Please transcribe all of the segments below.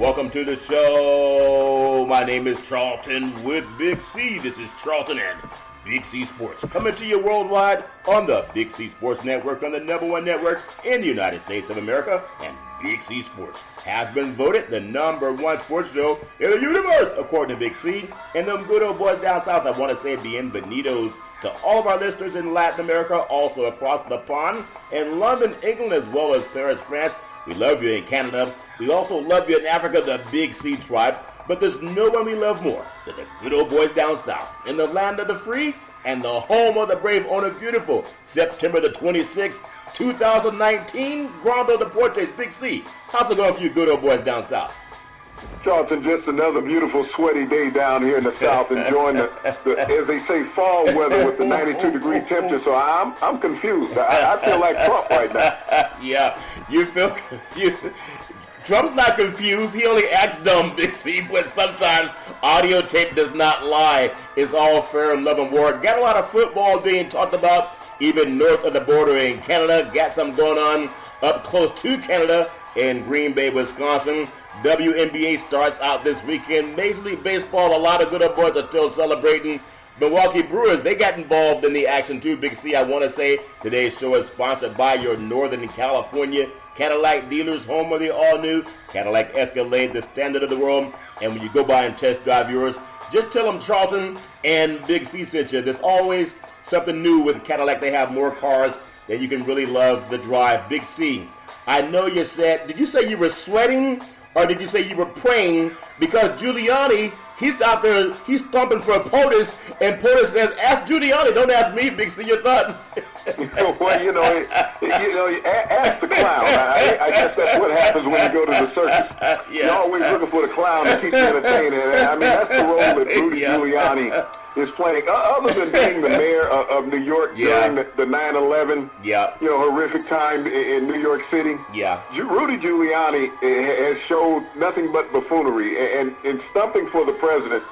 Welcome to the show. My name is Charlton with Big C. This is Charlton and Big C Sports. Coming to you worldwide on the Big C Sports Network, on the #1 network in the United States of America. And Big C Sports has been voted the #1 sports show in the universe, according to Big C. And them good old boys down south, I want to say bienvenidos to all of our listeners in Latin America, also across the pond, in London, England, as well as Paris, France. We love you in Canada. We also love you in Africa, the Big C tribe. But there's no one we love more than the good old boys down south, in the land of the free and the home of the brave, on a beautiful September the 26th, 2019. Grando Deportes, Big C. How's it going for you good old boys down south? Charlton, just another beautiful sweaty day down here in the south, enjoying the as they say, fall weather with the 92-degree temperature. So I'm confused. I feel like Trump right now. Yeah, you feel confused. Trump's not confused. He only acts dumb, Big C, but sometimes audio tape does not lie. It's all fair and love and war. Got a lot of football being talked about, even north of the border in Canada. Got some going on up close to Canada in Green Bay, Wisconsin. WNBA starts out this weekend. Major League Baseball, a lot of good old boys are still celebrating. Milwaukee Brewers, they got involved in the action too, Big C. I want to say today's show is sponsored by your Northern California Cadillac dealers, home of the all-new Cadillac Escalade, the standard of the world. And when you go by and test drive yours, just tell them Charlton and Big C sent you. There's always something new with Cadillac. They have more cars that you can really love the drive. Big C, I know you said, did you say you were sweating? Or did you say you were praying? Because Giuliani, he's out there, he's thumping for POTUS, and POTUS says, ask Giuliani, don't ask me, Big C, your thoughts. Well, ask the clown. I guess that's what happens when you go to the circus. Yeah. You're always looking for the clown to keep you entertained. I mean, that's the role that Rudy Giuliani is playing. Other than being the mayor of New York during the 9/11, horrific time in New York City. Yeah. Rudy Giuliani has showed nothing but buffoonery and stumping for the president.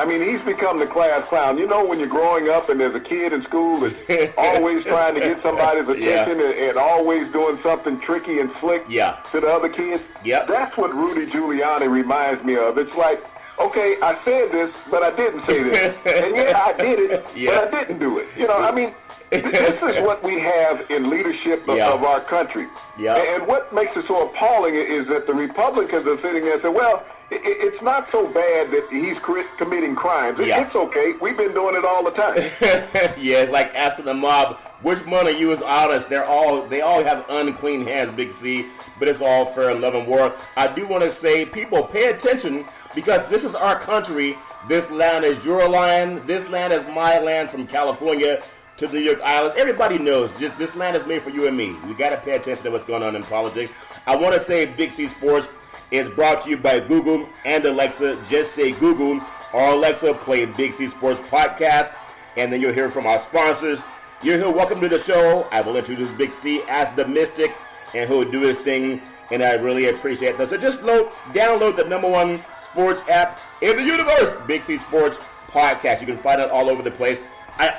I mean, he's become the class clown. You know, when you're growing up and there's a kid in school that's always trying to get somebody's attention and always doing something tricky and slick to the other kids? Yeah. That's what Rudy Giuliani reminds me of. It's like, okay, I said this, but I didn't say this. And yet I did it, but I didn't do it. You know, I mean, this is what we have in leadership of our country. Yeah. And what makes it so appalling is that the Republicans are sitting there and saying, well, it's not so bad that he's committing crimes. It's okay. We've been doing it all the time. It's like asking the mob, which one of you is honest? They all have unclean hands, Big C, but it's all fair and love and war. I do want to say, people, pay attention, because this is our country. This land is your land. This land is my land, from California to the New York Islands. Everybody knows this land is made for you and me. We got to pay attention to what's going on in politics. I want to say Big C Sports is brought to you by Google and Alexa. Just say Google or Alexa, play Big C Sports Podcast, and then you'll hear from our sponsors. You're here. Welcome to the show. I will introduce Big C as the Mystic, and he'll do his thing, and I really appreciate that. So just download the #1 sports app in the universe, Big C Sports Podcast. You can find it all over the place. I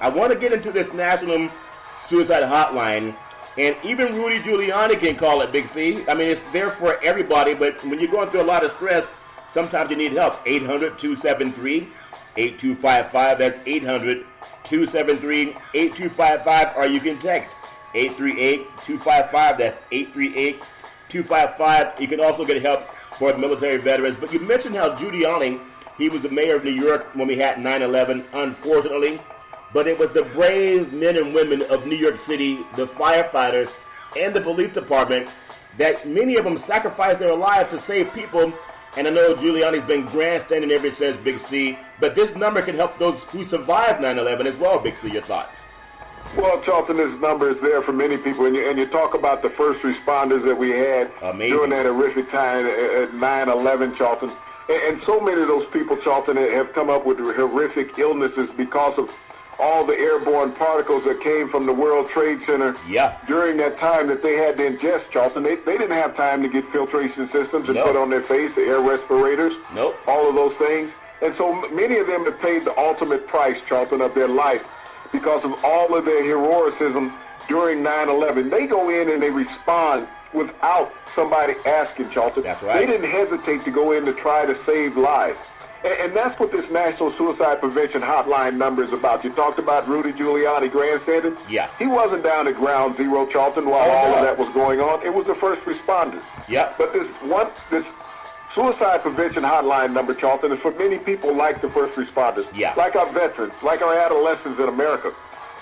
want to get into this national suicide hotline. And even Rudy Giuliani can call it, Big C. I mean, it's there for everybody, but when you're going through a lot of stress, sometimes you need help. 800-273-8255. That's 800-273-8255. Or you can text 838-255. That's 838-255. You can also get help for the military veterans. But you mentioned how Giuliani, he was the mayor of New York when we had 9/11, unfortunately. But it was the brave men and women of New York City, the firefighters, and the police department, that many of them sacrificed their lives to save people. And I know Giuliani's been grandstanding ever since, Big C, but this number can help those who survived 9/11 as well, Big C. Your thoughts? Well, Charlton, this number is there for many people, and you talk about the first responders that we had during that horrific time at 9/11, Charlton. And so many of those people, Charlton, have come up with horrific illnesses because of all the airborne particles that came from the World Trade Center during that time that they had to ingest, Charlton. They didn't have time to get filtration systems and put on their face, the air respirators, all of those things. And so many of them have paid the ultimate price, Charlton, of their life because of all of their heroism during 9/11. They go in and they respond without somebody asking, Charlton. That's right. They didn't hesitate to go in to try to save lives. And that's what this National Suicide Prevention Hotline number is about. You talked about Rudy Giuliani grandstanding. Yeah. He wasn't down at ground zero, Charlton, while all of that was going on. It was the first responders. Yeah. But this Suicide Prevention Hotline number, Charlton, is for many people like the first responders, like our veterans, like our adolescents in America,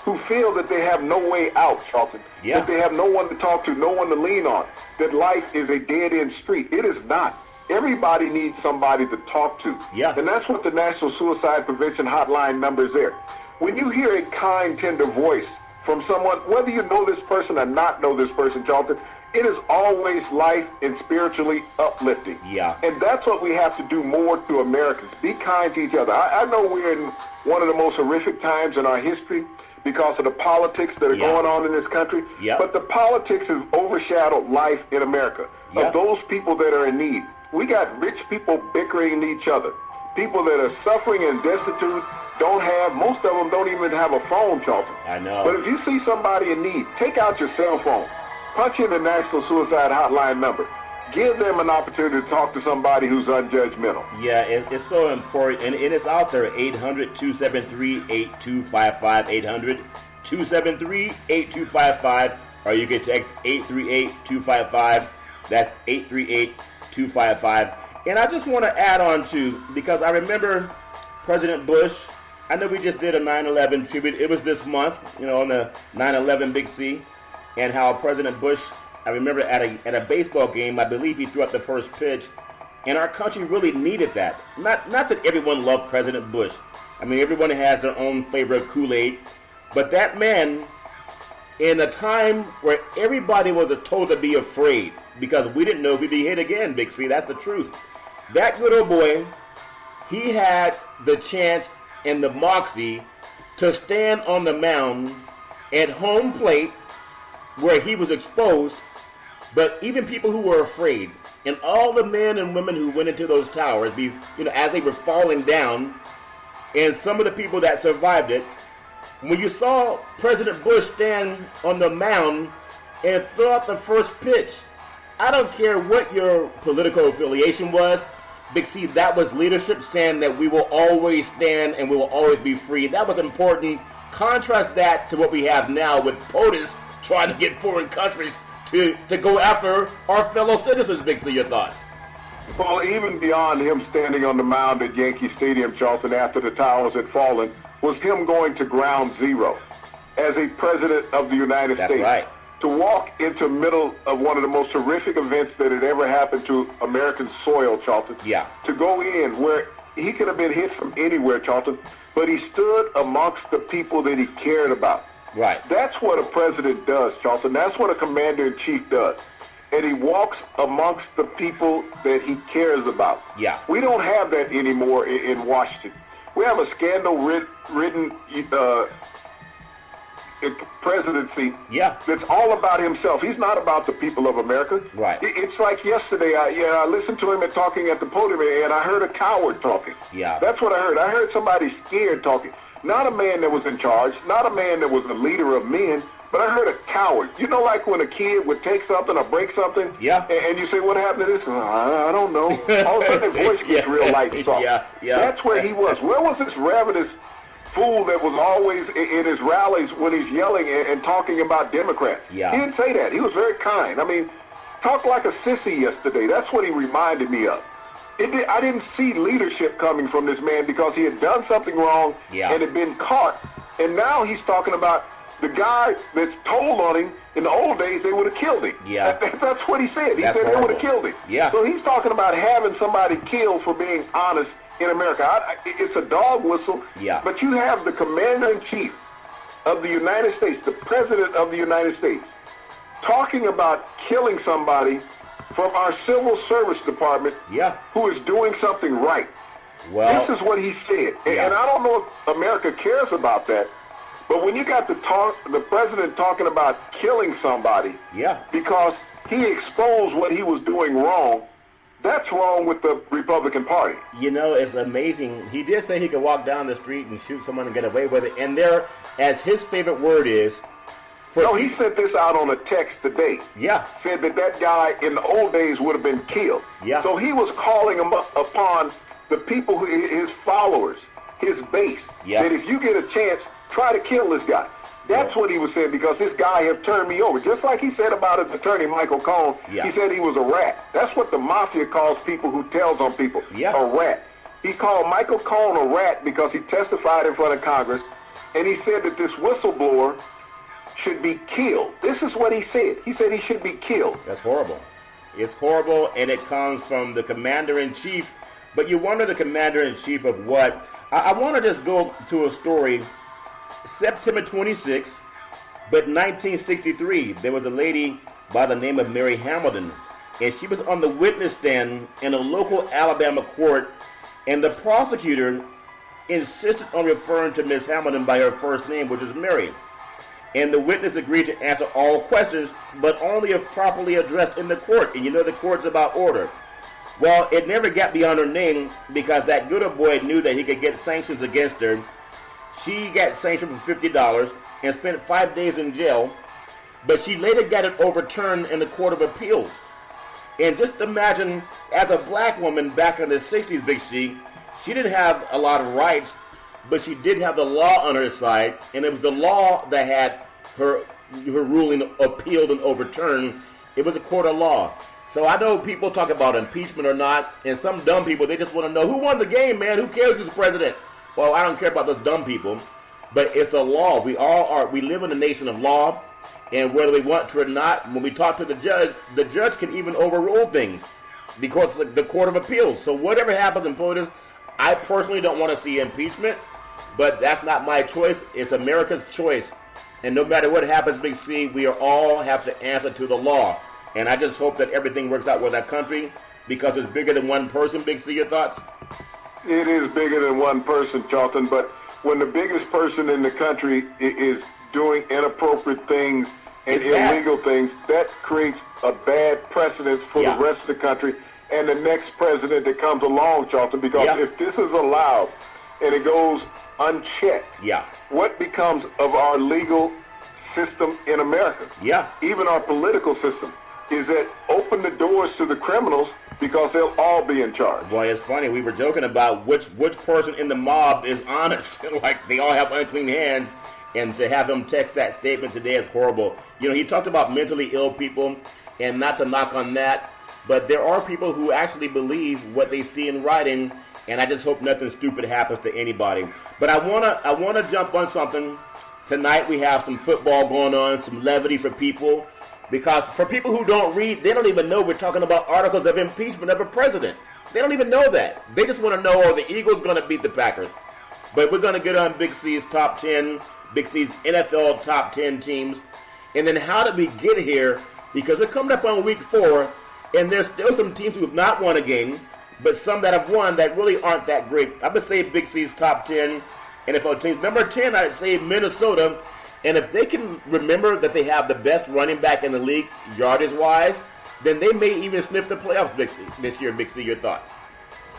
who feel that they have no way out, Charlton, that they have no one to talk to, no one to lean on, that life is a dead-end street. It is not. Everybody needs somebody to talk to. Yeah. And that's what the National Suicide Prevention Hotline number is there. When you hear a kind, tender voice from someone, whether you know this person or not know this person, Charlton, it is always life and spiritually uplifting. Yeah. And that's what we have to do more to Americans. Be kind to each other. I know we're in one of the most horrific times in our history because of the politics that are going on in this country. But the politics has overshadowed life in America of those people that are in need. We got rich people bickering each other. People that are suffering and destitute most of them don't even have a phone, Charlton. I know. But if you see somebody in need, take out your cell phone. Punch in the National Suicide Hotline number. Give them an opportunity to talk to somebody who's unjudgmental. Yeah, it's so important, and it is out there, 800-273-8255, 800-273-8255, or you can text 838-255, that's 838-255. And I just want to add on to, because I remember President Bush, I know we just did a 9/11 tribute, it was this month, on the 9/11 Big C, and how President Bush, I remember at a baseball game, I believe he threw out the first pitch, and our country really needed that. Not that everyone loved President Bush. I mean, everyone has their own flavor of Kool-Aid, but that man, in a time where everybody was told to be afraid, because we didn't know if we'd be hit again, Big C, that's the truth. That good old boy, he had the chance and the moxie to stand on the mound at home plate where he was exposed, but even people who were afraid, and all the men and women who went into those towers, as they were falling down, and some of the people that survived it, when you saw President Bush stand on the mound and throw out the first pitch, I don't care what your political affiliation was, Big C, that was leadership saying that we will always stand and we will always be free. That was important. Contrast that to what we have now with POTUS trying to get foreign countries to go after our fellow citizens. Big C, your thoughts? Well, even beyond him standing on the mound at Yankee Stadium, Charlton, after the towers had fallen, was him going to ground zero as a president of the United States. That's right. To walk into the middle of one of the most horrific events that had ever happened to American soil, Charlton. Yeah. To go in where he could have been hit from anywhere, Charlton, but he stood amongst the people that he cared about. Right. That's what a president does, Charlton. That's what a commander-in-chief does. And he walks amongst the people that he cares about. Yeah. We don't have that anymore in Washington. We have a scandal-ridden presidency that's all about himself. He's not about the people of America. Right. It's like yesterday, I listened to him talking at the podium, and I heard a coward talking. Yeah. That's what I heard. I heard somebody scared talking. Not a man that was in charge, not a man that was the leader of men, but I heard a coward. You know, like when a kid would take something or break something, and you say, what happened to this? I don't know. All of a sudden, the voice gets real light and soft. That's where he was. Where was this ravenous fool that was always in his rallies when he's yelling and talking about Democrats? Yeah. He didn't say that. He was very kind. I mean, talked like a sissy yesterday. That's what he reminded me of. I didn't see leadership coming from this man because he had done something wrong and had been caught. And now he's talking about the guy that's told on him. In the old days, they would have killed him. Yeah. That's what he said. He said horrible. They would have killed him. Yeah. So he's talking about having somebody killed for being honest in America. It's a dog whistle. Yeah. But you have the commander-in-chief of the United States, the president of the United States, talking about killing somebody from our civil service department who is doing something right. Well, this is what he said. And I don't know if America cares about that, but when you got the president talking about killing somebody because he exposed what he was doing wrong, that's wrong with the Republican Party. You know, it's amazing. He did say he could walk down the street and shoot someone and get away with it. And there, as his favorite word is, No, he sent this out on a text today. Yeah. Said that guy in the old days would have been killed. Yeah. So he was calling him upon the people, his followers, his base. Yeah. That if you get a chance, try to kill this guy. That's what he was saying, because this guy have turned me over. Just like he said about his attorney, Michael Cohen, he said he was a rat. That's what the mafia calls people who tells on people, a rat. He called Michael Cohen a rat because he testified in front of Congress, and he said that this whistleblower should be killed. This is what he said. He said he should be killed. That's horrible. It's horrible, and it comes from the commander-in-chief. But you wonder the commander-in-chief of what? I want to just go to a story. September 26th, but 1963, there was a lady by the name of Mary Hamilton, and she was on the witness stand in a local Alabama court, and the prosecutor insisted on referring to Miss Hamilton by her first name, which is Mary. And the witness agreed to answer all questions, but only if properly addressed in the court. And you know the court's about order. Well, it never got beyond her name because that good old boy knew that he could get sanctions against her. She got sanctioned for $50 and spent 5 days in jail, but she later got it overturned in the Court of Appeals. And just imagine, as a black woman back in the 60s, Big C, she didn't have a lot of rights, but she did have the law on her side, and it was the law that had her ruling appealed and overturned. It was a court of law. So I know people talk about impeachment or not, and some dumb people, they just want to know, who won the game, man? Who cares who's president? Well, I don't care about those dumb people, but it's the law. We live in a nation of law, and whether we want to or not, when we talk to the judge can even overrule things because it's the Court of Appeals. So whatever happens in politics, I personally don't want to see impeachment, but that's not my choice. It's America's choice. And no matter what happens, Big C, we all have to answer to the law. And I just hope that everything works out with our country because it's bigger than one person. Big C, your thoughts? It is bigger than one person, Charlton, but when the biggest person in the country is doing inappropriate things and illegal things, that creates a bad precedent for the rest of the country and the next president that comes along, Charlton, because if this is allowed and it goes unchecked, what becomes of our legal system in America? Even our political system. Is that open the doors to the criminals because they'll all be in charge. Boy, it's funny. We were joking about which person in the mob is honest. Like they all have unclean hands. And to have him text that statement today is horrible. You know, he talked about mentally ill people, and not to knock on that, but there are people who actually believe what they see in writing, and I just hope nothing stupid happens to anybody. But I wanna jump on something. Tonight we have some football going on, some levity for people. Because for people who don't read, they don't even know we're talking about articles of impeachment of a president. They don't even know that. They just want to know, the Eagles going to beat the Packers. But we're going to get on Big C's top 10, Big C's NFL top 10 teams. And then how did we get here? Because we're coming up on week 4, and there's still some teams who have not won a game, but some that have won that really aren't that great. I would say Big C's top 10 NFL teams. Number 10, I'd say Minnesota. And if they can remember that they have the best running back in the league, yardage-wise, then they may even sniff the playoffs this year. Big C, your thoughts?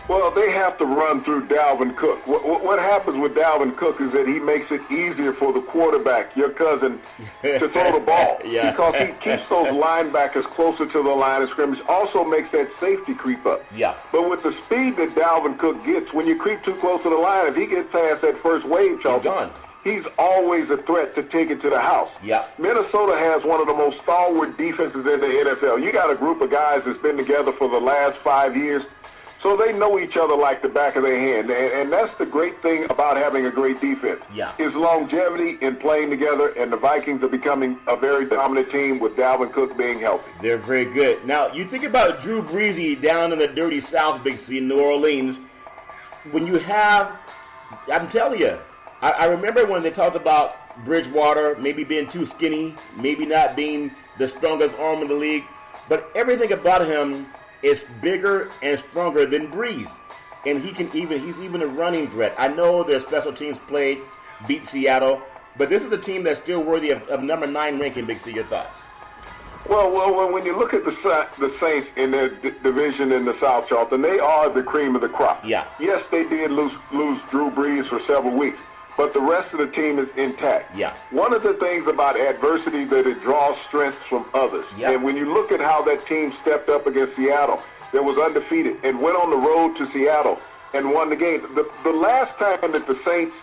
Well, they have to run through Dalvin Cook. What happens with Dalvin Cook is that he makes it easier for the quarterback, your cousin, to throw the ball. Because he keeps those linebackers closer to the line of scrimmage, also makes that safety creep up. But with the speed that Dalvin Cook gets, when you creep too close to the line, if he gets past that first wave, Charlton, he's always a threat to take it to the house. Minnesota has one of the most stalwart defenses in the NFL. You got a group of guys that's been together for the last 5 years, so they know each other like the back of their hand. And that's the great thing about having a great defense. Is longevity in playing together, and the Vikings are becoming a very dominant team with Dalvin Cook being healthy. They're very good. Now, you think about Drew Brees down in the dirty South, Big C, New Orleans. When you have, I'm telling you, I remember when they talked about Bridgewater maybe being too skinny, maybe not being the strongest arm in the league, but everything about him is bigger and stronger than Brees. And he's even a running threat. I know their special teams played, beat Seattle, but this is a team that's still worthy of number 9 ranking. Big C, your thoughts? Well, when you look at the Saints in their division in the South, Charlton, they are the cream of the crop. Yes, they did lose Drew Brees for several weeks. but the rest of the team is intact. Yeah. One of the things about adversity that it draws strengths from others. Yep. And when you look at how that team stepped up against Seattle, that was undefeated, and went on the road to Seattle and won the game. The last time that the Saints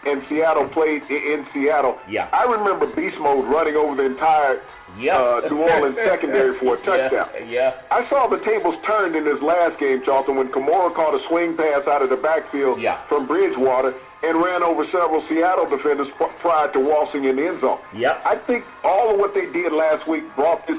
and Seattle played in Seattle, yeah. I remember Beast Mode running over the entire New Orleans secondary for a touchdown. Yeah. I saw the tables turned in this last game, Charlton, when Mower caught a swing pass out of the backfield from Bridgewater and ran over several Seattle defenders prior to waltzing in the end zone. Yep. I think all of what they did last week brought this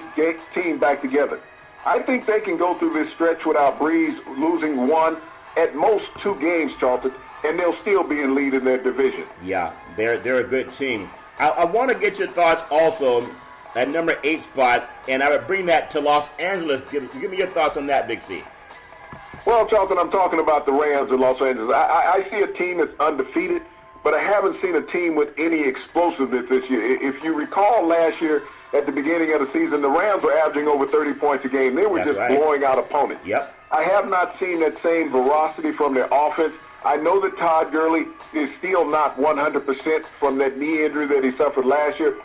team back together. I think they can go through this stretch without Breeze losing one, at most 2 games, Charlton, and they'll still be in lead in their division. Yeah, they're a good team. I want to get your thoughts also at number 8 spot, and I would bring that to Los Angeles. Give me your thoughts on that, Big C. Well, Charlton, I'm talking about the Rams in Los Angeles. I see a team that's undefeated, but I haven't seen a team with any explosiveness this year. If you recall last year, at the beginning of the season, the Rams were averaging over 30 points a game. They were blowing out opponents. Yep. I have not seen that same veracity from their offense. I know that Todd Gurley is still not 100% from that knee injury that he suffered last year.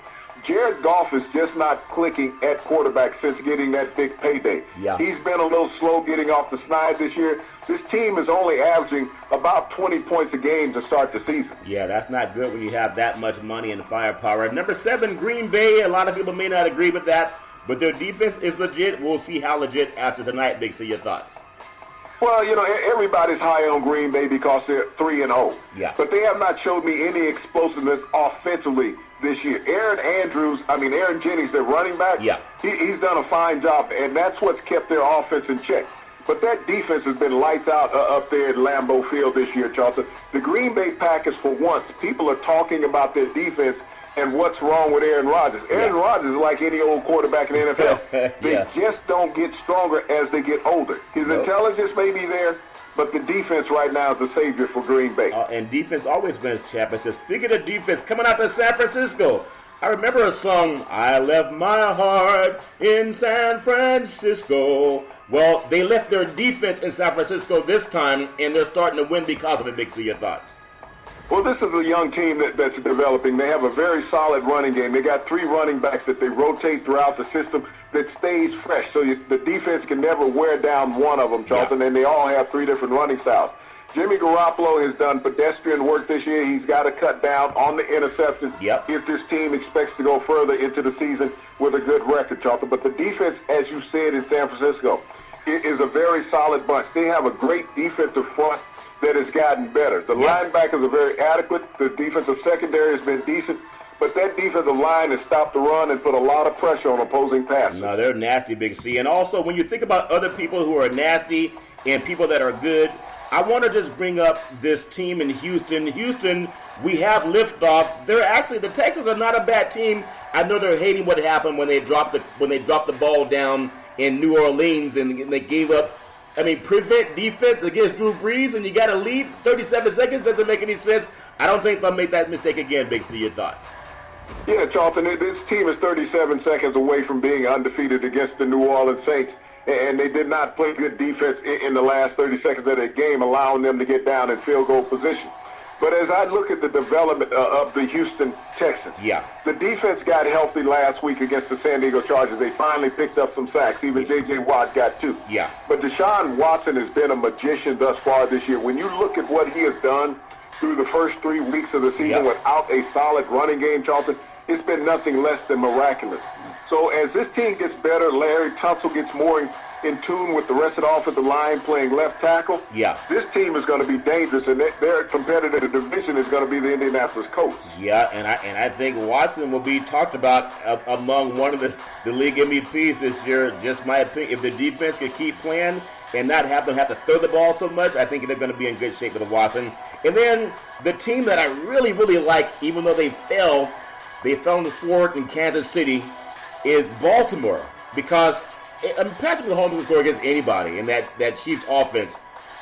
Jared Goff is just not clicking at quarterback since getting that big payday. Yeah. He's been a little slow getting off the snide this year. This team is only averaging about 20 points a game to start the season. Yeah, that's not good when you have that much money and firepower. Number 7, Green Bay. A lot of people may not agree with that, but their defense is legit. We'll see how legit after tonight, Big C. Your thoughts? Well, everybody's high on Green Bay because they're 3-0. Yeah. But they have not showed me any explosiveness offensively this year. Aaron Jennings, their running back, he's done a fine job, and that's what's kept their offense in check. But that defense has been lights out up there at Lambeau Field this year, Charlton. The Green Bay Packers, for once, people are talking about their defense and what's wrong with Aaron Rodgers. Aaron Rodgers is like any old quarterback in the NFL. They just don't get stronger as they get older. His intelligence may be there, but the defense right now is the savior for Green Bay. And defense always wins championships. Speaking of defense, coming out to San Francisco, I remember a song, I left my heart in San Francisco. Well, they left their defense in San Francisco this time, and they're starting to win because of it. Big C, your thoughts? Well, this is a young team that's developing. They have a very solid running game. They got 3 running backs that they rotate throughout the system that stays fresh. So the defense can never wear down one of them, Charlton, and they all have 3 different running styles. Jimmy Garoppolo has done pedestrian work this year. He's got to cut down on the interceptions if this team expects to go further into the season with a good record, Charlton. But the defense, as you said, in San Francisco, is a very solid bunch. They have a great defensive front that has gotten better. The linebackers are very adequate. The defensive secondary has been decent. But that defensive line has stopped the run and put a lot of pressure on opposing passers. No, they're nasty, Big C. And also, when you think about other people who are nasty and people that are good, I want to just bring up this team in Houston. Houston, we have liftoff. They're actually, the Texans are not a bad team. I know they're hating what happened when they dropped the ball down in New Orleans and they gave up. Prevent defense against Drew Brees, and you got to lead 37 seconds. Doesn't make any sense. I don't think they'll make that mistake again, Big C. Your thoughts? Yeah, Charlton, this team is 37 seconds away from being undefeated against the New Orleans Saints, and they did not play good defense in the last 30 seconds of that game, allowing them to get down in field goal position. But as I look at the development of the Houston Texans, the defense got healthy last week against the San Diego Chargers. They finally picked up some sacks. Even J.J. Watt got 2. But Deshaun Watson has been a magician thus far this year. When you look at what he has done through the first 3 weeks of the season without a solid running game, Charlton, it's been nothing less than miraculous. So as this team gets better, Larry Tunsil gets more in tune with the rest of the offensive line playing left tackle, this team is going to be dangerous, and their competitor in the division is going to be the Indianapolis Colts. And I think Watson will be talked about among one of the league MVPs this year. Just my opinion. If the defense can keep playing and not have them have to throw the ball so much, I think they're going to be in good shape with Watson. And then the team that I really, really like, even though they fell on the sword in Kansas City, is Baltimore, because Patrick Mahomes will score against anybody in that Chiefs offense.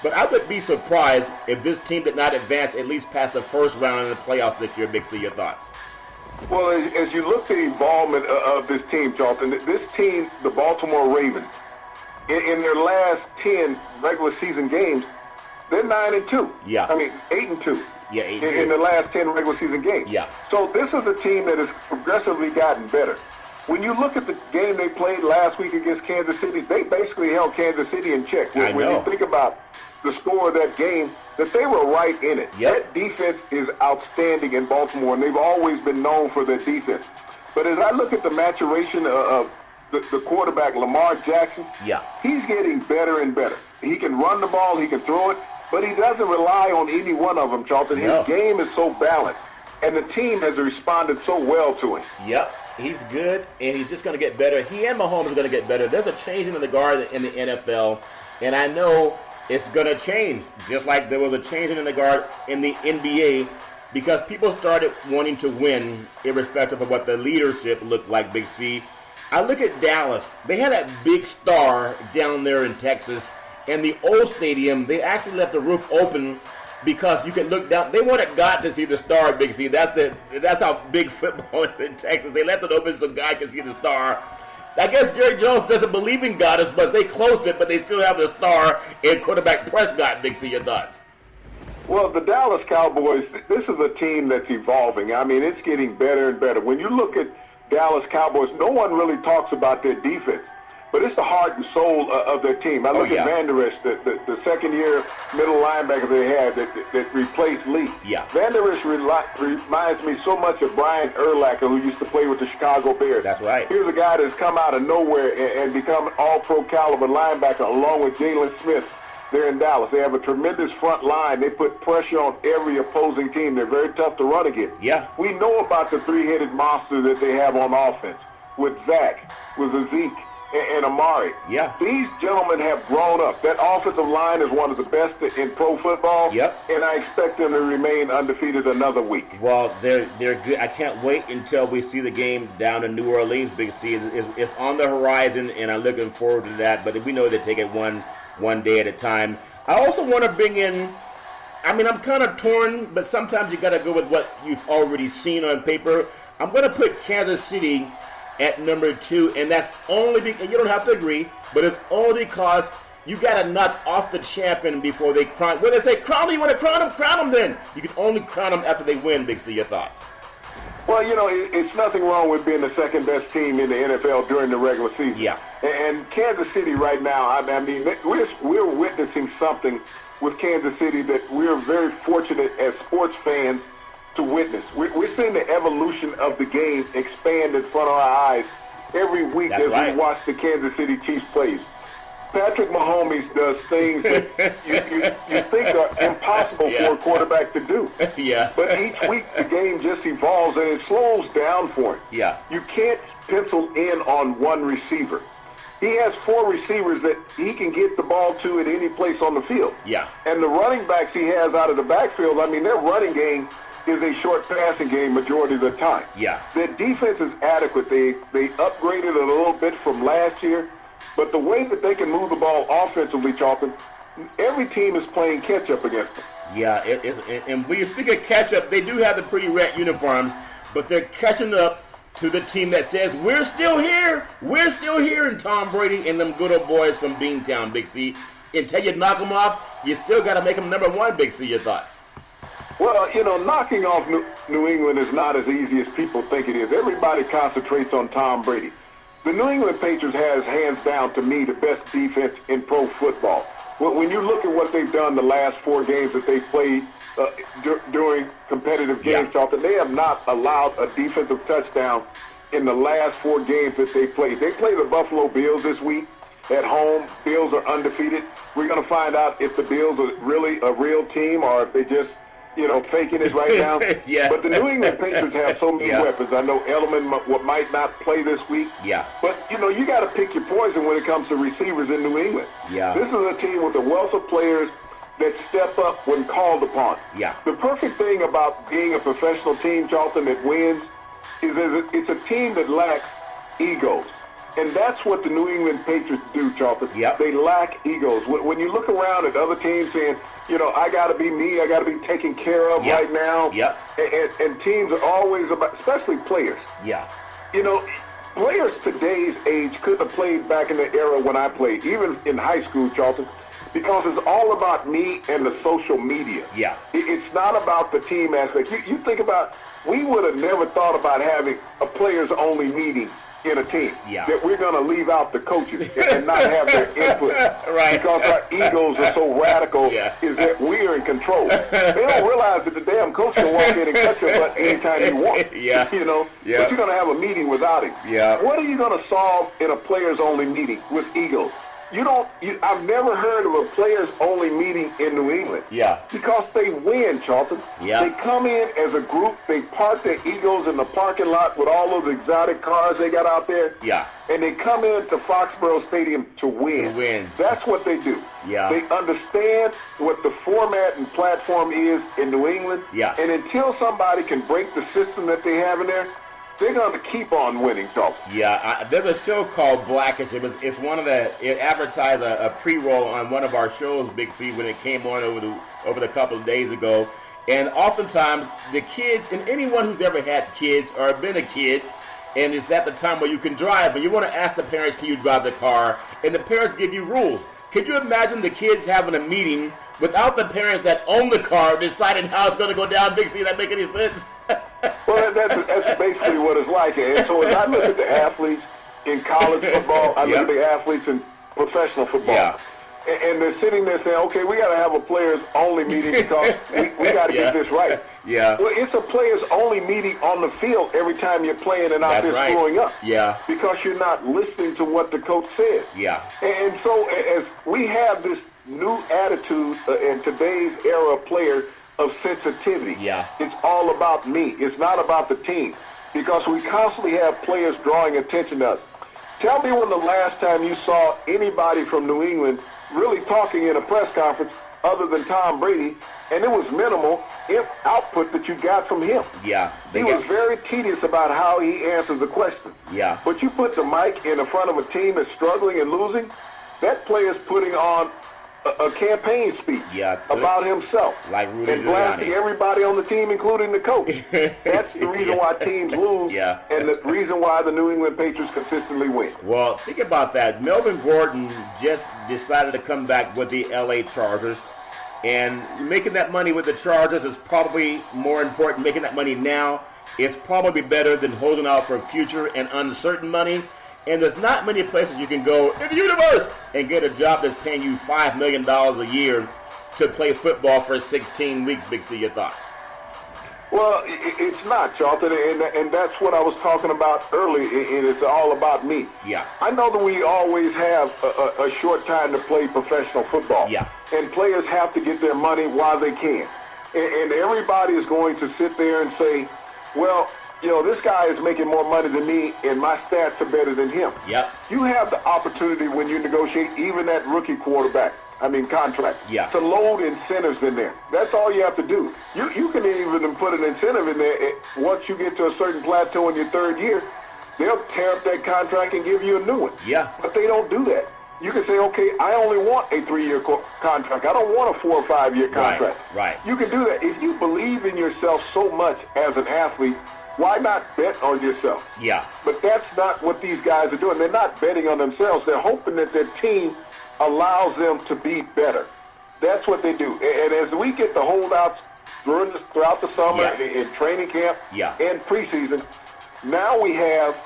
But I would be surprised if this team did not advance at least past the first round in the playoffs this year. Big C, your thoughts? Well, as you look at the involvement of this team, Charlton, this team, the Baltimore Ravens, in their last 10 regular season games, They're 9-2. Yeah. I mean, 8-2. Yeah, 8-2. In the last 10 regular season games. Yeah. So this is a team that has progressively gotten better. When you look at the game they played last week against Kansas City, they basically held Kansas City in check. When you think about the score of that game, that they were right in it. Yep. That defense is outstanding in Baltimore, and they've always been known for their defense. But as I look at the maturation of the quarterback, Lamar Jackson, he's getting better and better. He can run the ball, he can throw it, but he doesn't rely on any one of them, Charlton. His game is so balanced, and the team has responded so well to him. Yep, he's good, and he's just going to get better. He and Mahomes are going to get better. There's a change in the guard in the NFL, and I know it's going to change, just like there was a change in the guard in the NBA, because people started wanting to win irrespective of what the leadership looked like, Big C. I look at Dallas. They had that big star down there in Texas. And the old stadium, they actually left the roof open because you can look down. They wanted God to see the star, Big C. That's how big football is in Texas. They left it open so God can see the star. I guess Jerry Jones doesn't believe in God as much. They closed it, but they still have the star and quarterback Prescott, Big C. Your thoughts? Well, the Dallas Cowboys, this is a team that's evolving. I mean, it's getting better and better. When you look at Dallas Cowboys, no one really talks about their defense. But it's the heart and soul of their team. I look at Van Der Esch, the second-year middle linebacker they had that replaced Lee. Yeah. Van Der Esch reminds me so much of Brian Urlacher, who used to play with the Chicago Bears. That's right. Here's a guy that's come out of nowhere and become an all-pro caliber linebacker along with Jalen Smith there in Dallas. They have a tremendous front line. They put pressure on every opposing team. They're very tough to run against. Yeah. We know about the three-headed monster that they have on offense with Zach, with Zeke, and Amari. Yeah. These gentlemen have grown up. That offensive line is one of the best in pro football. Yep. And I expect them to remain undefeated another week. Well, they're good. I can't wait until we see the game down in New Orleans, Big C. It's on the horizon, and I'm looking forward to that. But we know they take it one day at a time. I also want to bring in, I mean, I'm kind of torn, but sometimes you got to go with what you've already seen on paper. I'm going to put Kansas City at number 2, and that's only because, you don't have to agree, but it's only because you got to knock off the champion before they crown. When they say crown them, you want to crown them then. You can only crown them after they win, Big C. Your thoughts? Well, you know, it's nothing wrong with being the second-best team in the NFL during the regular season. Yeah. And Kansas City right now, I mean, we're witnessing something with Kansas City that we're very fortunate as sports fans to witness. We're seeing the evolution of the game expand in front of our eyes every week. That's as right. we watch the Kansas City Chiefs plays. Patrick Mahomes does things that you think are impossible for a quarterback to do. Yeah. But each week the game just evolves and it slows down for him. Yeah. You can't pencil in on one receiver. He has 4 receivers that he can get the ball to at any place on the field. Yeah. And the running backs he has out of the backfield, I mean, their running game is a short passing game majority of the time. Yeah. Their defense is adequate. They upgraded a little bit from last year. But the way that they can move the ball offensively, Charlton, every team is playing catch-up against them. Yeah, and when you speak of catch-up, they do have the pretty red uniforms, but they're catching up to the team that says, we're still here, and Tom Brady and them good old boys from Beantown, Big C. Until you knock them off, you still got to make them number 1, Big C. Your thoughts? Well, you know, knocking off New England is not as easy as people think it is. Everybody concentrates on Tom Brady. The New England Patriots has, hands down, to me, the best defense in pro football. When you look at what they've done the last 4 games that they've played during competitive games, Charlton, they have not allowed a defensive touchdown in the last 4 games that they played. They play the Buffalo Bills this week at home. Bills are undefeated. We're going to find out if the Bills are really a real team or if they just, you know, faking it right now. Yeah. But the New England Patriots have so many weapons. I know Edelman might not play this week. Yeah. But, you know, you got to pick your poison when it comes to receivers in New England. Yeah. This is a team with a wealth of players that step up when called upon. Yeah. The perfect thing about being a professional team, Charlton, that wins is it's a team that lacks egos. And that's what the New England Patriots do, Charlton. Yep. They lack egos. When you look around at other teams saying, you know, I got to be me, I got to be taken care of right now. Yep. And teams are always about, especially players. Yeah. You know, players today's age couldn't have played back in the era when I played. Even in high school, Charlton, because it's all about me and the social media. Yeah. It's not about the team aspect. You think about, we would have never thought about having a players-only meeting in a team. Yeah. That we're going to leave out the coaches and not have their input. Right. Because our egos are so radical, is that we are in control. They don't realize that the damn coach can walk in and cut your butt anytime you want. Yeah. You know? Yeah. But you're going to have a meeting without him. Yeah. What are you going to solve in a players-only meeting with egos? I've never heard of a players-only meeting in New England. Yeah. Because they win, Charlton. Yeah. They come in as a group. They park their egos in the parking lot with all those exotic cars they got out there. Yeah. And they come into Foxborough Stadium to win. To win. That's what they do. Yeah. They understand what the format and platform is in New England. Yeah. And until somebody can break the system that they have in there, they're going to keep on winning, Charlton. Yeah, there's a show called Blackish. It advertised a pre-roll on one of our shows, Big C, when it came on over the couple of days ago. And oftentimes the kids, and anyone who's ever had kids or been a kid, and it's at the time where you can drive, and you want to ask the parents, can you drive the car? And the parents give you rules. Could you imagine the kids having a meeting without the parents that own the car deciding how it's going to go down, Big C? That make any sense? Well, that's basically what it's like. And so when I look at the athletes in college football, I look at the athletes in professional football. Yeah. And they're sitting there saying, okay, we got to have a players-only meeting because we got to get this right. Yeah. Well, it's a players-only meeting on the field every time you're playing and out there screwing up. Yeah. Because you're not listening to what the coach says. Yeah. And so as we have this new attitude in today's era of players of sensitivity. Yeah. It's all about me. It's not about the team. Because we constantly have players drawing attention to us. Tell me when the last time you saw anybody from New England really talking in a press conference other than Tom Brady, and it was minimal output that you got from him. Yeah. He was very tedious about how he answers the question. Yeah. But you put the mic in the front of a team that's struggling and losing, that player's putting on a campaign speech about himself, like Rudy and blasting everybody on the team, including the coach. That's the reason why teams lose, and the reason why the New England Patriots consistently win. Well, think about that. Melvin Gordon just decided to come back with the L.A. Chargers, and making that money with the Chargers is probably more important. Making that money now is probably better than holding out for future and uncertain money. And there's not many places you can go in the universe and get a job that's paying you $5 million a year to play football for 16 weeks. Big C, your thoughts? Well, it's not, Charlton, and that's what I was talking about earlier, and it's all about me. Yeah. I know that we always have a short time to play professional football. Yeah. And players have to get their money while they can. And everybody is going to sit there and say, well, you know, this guy is making more money than me, and my stats are better than him. Yep. You have the opportunity when you negotiate even that rookie contract, to load incentives in there. That's all you have to do. You can even put an incentive in there. Once you get to a certain plateau in your third year, they'll tear up that contract and give you a new one. Yeah. But they don't do that. You can say, okay, I only want a 3-year contract. I don't want a 4 or 5 year contract. Right. You can do that. If you believe in yourself so much as an athlete, why not bet on yourself? Yeah. But that's not what these guys are doing. They're not betting on themselves. They're hoping that their team allows them to be better. That's what they do. And as we get the holdouts throughout the summer, in training camp, and preseason, now we have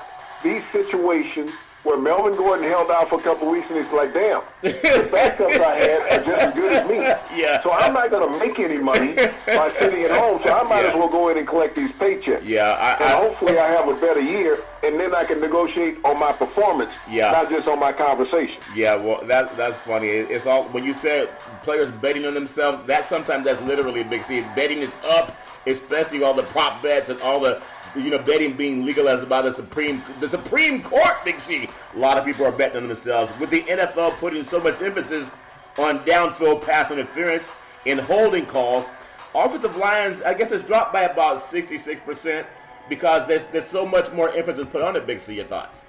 these situations where Melvin Gordon held out for a couple of weeks, and he's like, damn, the backups I had are just as good as me. Yeah. So I'm not going to make any money by sitting at home, so I might as well go in and collect these paychecks. Yeah. And hopefully I have a better year, and then I can negotiate on my performance, not just on my conversation. Yeah, well, that's funny. It's all, when you said players betting on themselves, sometimes that's literally a big C. Betting is up, especially all the prop bets and all the, betting being legalized by the Supreme Court, Big C. A lot of people are betting on themselves. With the NFL putting so much emphasis on downfield pass interference and holding calls, offensive lines, I guess, has dropped by about 66% because there's so much more emphasis put on it, Big C. Your thoughts?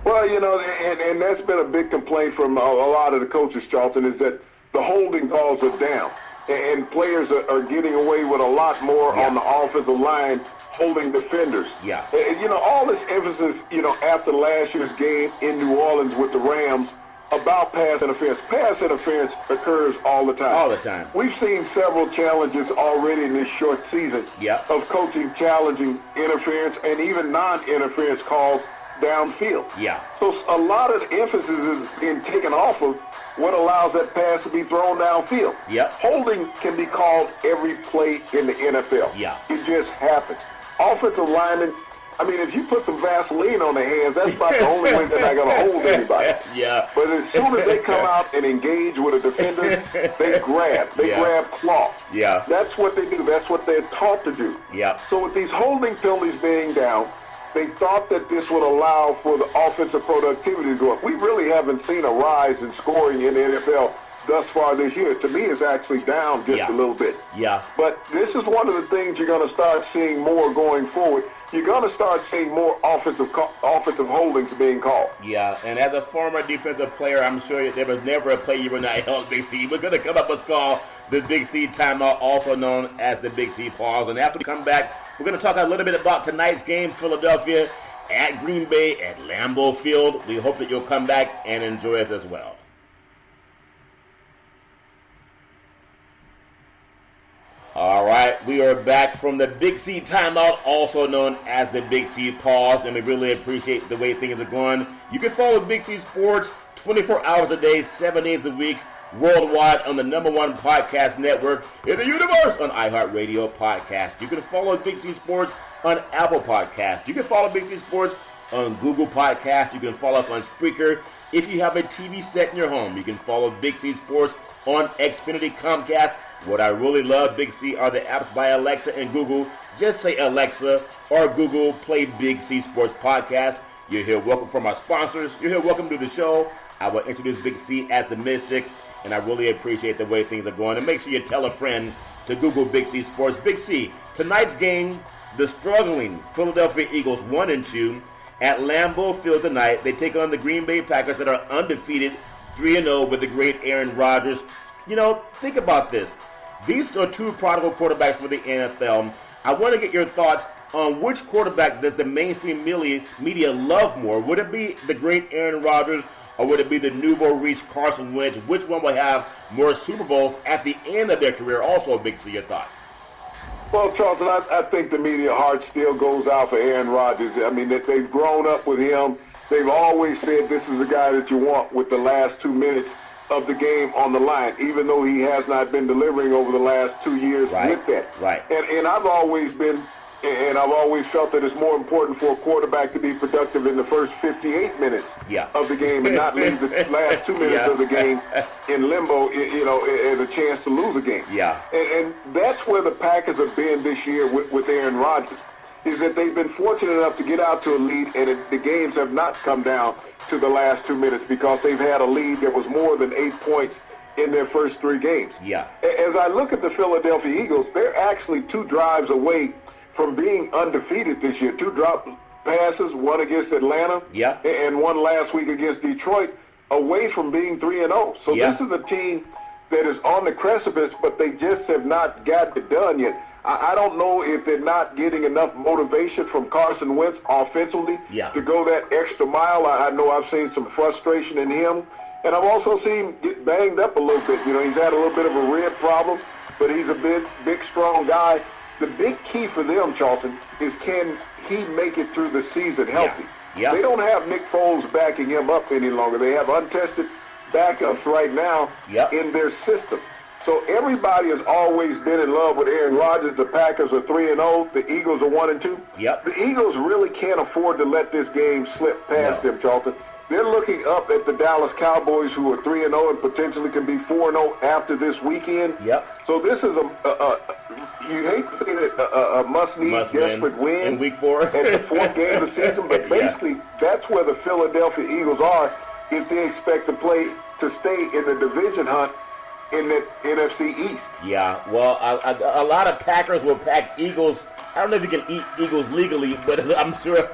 Well, and that's been a big complaint from a lot of the coaches, Charlton, is that the holding calls are down. And players are getting away with a lot more on the offensive line holding defenders. Yeah. All this emphasis, after last year's game in New Orleans with the Rams about pass interference. Pass interference occurs all the time. All the time. We've seen several challenges already in this short season of coaching challenging interference and even non-interference calls downfield. Yeah. So a lot of the emphasis is being taken off of what allows that pass to be thrown downfield. Yep. Holding can be called every play in the NFL. Yeah. It just happens. Offensive linemen, I mean, if you put some Vaseline on their hands, that's about the only way they're not going to hold anybody. Yeah. But as soon as they come out and engage with a defender, they grab. They grab cloth. Yeah. That's what they do. That's what they're taught to do. Yeah. So with these holding penalties being down, they thought that this would allow for the offensive productivity to go up. We really haven't seen a rise in scoring in the NFL thus far this year. To me, it's actually down just a little bit. Yeah. But this is one of the things you're going to start seeing more going forward. You're going to start seeing more offensive holdings being called. Yeah, and as a former defensive player, I'm sure there was never a play you were not held, Big C. We're going to come up with called the Big C timeout, also known as the Big C pause. And after we come back, we're going to talk a little bit about tonight's game, Philadelphia at Green Bay at Lambeau Field. We hope that you'll come back and enjoy us as well. All right, we are back from the Big C timeout, also known as the Big C pause, and we really appreciate the way things are going. You can follow Big C Sports 24 hours a day, 7 days a week, worldwide on the #1 podcast network in the universe on iHeartRadio Podcast. You can follow Big C Sports on Apple Podcast. You can follow Big C Sports on Google Podcast. You can follow us on Spreaker. If you have a TV set in your home, you can follow Big C Sports on Xfinity Comcast. What I really love, Big C, are the apps by Alexa and Google. Just say Alexa or Google, play Big C Sports Podcast. You're here welcome from our sponsors. You're here welcome to the show. I will introduce Big C as the Mystic, and I really appreciate the way things are going. And make sure you tell a friend to Google Big C Sports. Big C, tonight's game, the struggling Philadelphia Eagles 1-2 at Lambeau Field tonight. They take on the Green Bay Packers that are undefeated, 3-0 with the great Aaron Rodgers. You know, think about this. These are two prodigal quarterbacks for the NFL. I want to get your thoughts on which quarterback does the mainstream media love more. Would it be the great Aaron Rodgers, or would it be the nouveau riche Carson Wentz? Which one will have more Super Bowls at the end of their career? Also, Big C, your thoughts. Well, Charlton, I think the media heart still goes out for Aaron Rodgers. I mean, that they've grown up with him. They've always said this is the guy that you want with the last 2 minutes of the game on the line, even though he has not been delivering over the last 2 years with that. Right. And I've always felt that it's more important for a quarterback to be productive in the first 58 minutes of the game and not leave the last 2 minutes of the game in limbo, you know, and a chance to lose a game. Yeah. And that's where the Packers have been this year with Aaron Rodgers, is that they've been fortunate enough to get out to a lead, and the games have not come down to the last 2 minutes because they've had a lead that was more than 8 points in their first 3 games. Yeah. As I look at the Philadelphia Eagles, they're actually 2 drives away from being undefeated this year. 2 drop passes, one against Atlanta and one last week against Detroit, away from being 3-0. So this is a team that is on the precipice, but they just have not got it done yet. I don't know if they're not getting enough motivation from Carson Wentz offensively to go that extra mile. I know I've seen some frustration in him, and I've also seen him get banged up a little bit. You know, he's had a little bit of a rib problem, but he's a big, strong guy. The big key for them, Charlton, is can he make it through the season healthy? Yeah. They don't have Nick Foles backing him up any longer. They have untested backups right now in their system. So everybody has always been in love with Aaron Rodgers. The Packers are 3-0. The Eagles are 1-2. The Eagles really can't afford to let this game slip past them, Charlton. They're looking up at the Dallas Cowboys, who are 3-0 and potentially can be 4-0 after this weekend. So this is you hate to say it, a must-need, desperate win in Week 4 at the 4th game of the season. But basically, that's where the Philadelphia Eagles are if they expect to stay in the division hunt in the NFC East. Yeah, well, a lot of Packers will pack Eagles. I don't know if you can eat Eagles legally, but I'm sure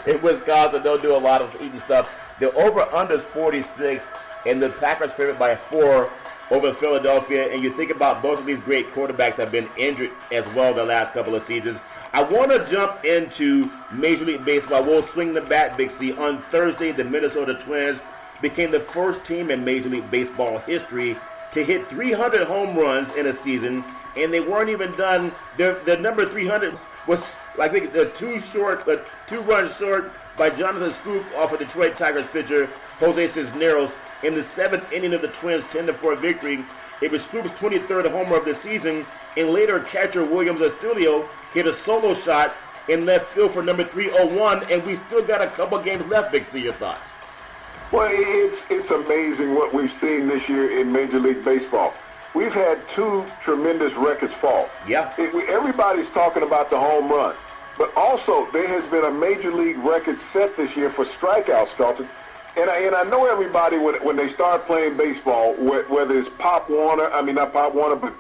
in Wisconsin they'll do a lot of eating stuff. The over-under is 46, and the Packers favorite by 4 over Philadelphia. And you think about both of these great quarterbacks have been injured as well the last couple of seasons. I want to jump into Major League Baseball. We'll swing the bat, Big C. On Thursday, the Minnesota Twins became the first team in Major League Baseball history to hit 300 home runs in a season, and they weren't even done. The number 300 was, I think, two runs short by Jonathan Scoop off of Detroit Tigers pitcher Jose Cisneros in the 7th inning of the Twins' 10-4 victory. It was Scoop's 23rd homer of the season, and later catcher Williams Astudillo hit a solo shot in left field for number 301, and we still got a couple games left. Big C, your thoughts? Well, it's amazing what we've seen this year in Major League Baseball. We've had two tremendous records fall. Yeah. Everybody's talking about the home run, but also there has been a Major League record set this year for strikeouts, Charlton. And I know everybody, when they start playing baseball, whether it's not Pop Warner, but,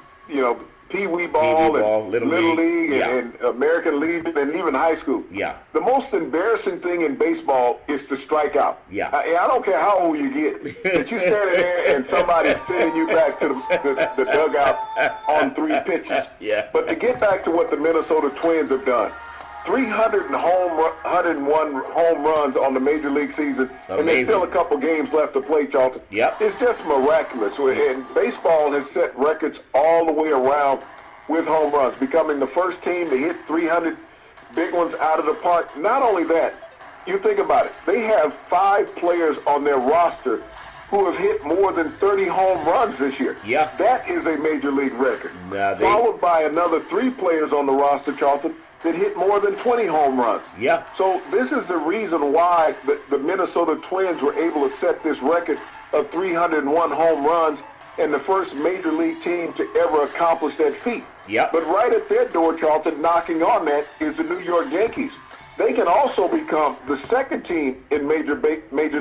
Pee Wee Ball, Little League yeah. and American League, and even high school. Yeah. The most embarrassing thing in baseball is to strike out. Yeah. I don't care how old you get. If you're standing there and somebody's sending you back to the dugout on 3 pitches. Yeah. But to get back to what the Minnesota Twins have done, 301 home runs on the Major League season, and there's still a couple games left to play, Charlton. Yep. It's just miraculous. And baseball has set records all the way around with home runs, becoming the first team to hit 300 big ones out of the park. Not only that, you think about it. They have 5 players on their roster who have hit more than 30 home runs this year. Yeah. That is a Major League record. Followed by another 3 players on the roster, Charlton, that hit more than 20 home runs. Yeah. So this is the reason why the Minnesota Twins were able to set this record of 301 home runs and the first Major League team to ever accomplish that feat. Yeah. But right at their door, Charlton, knocking on that is the New York Yankees. They can also become the second team in Major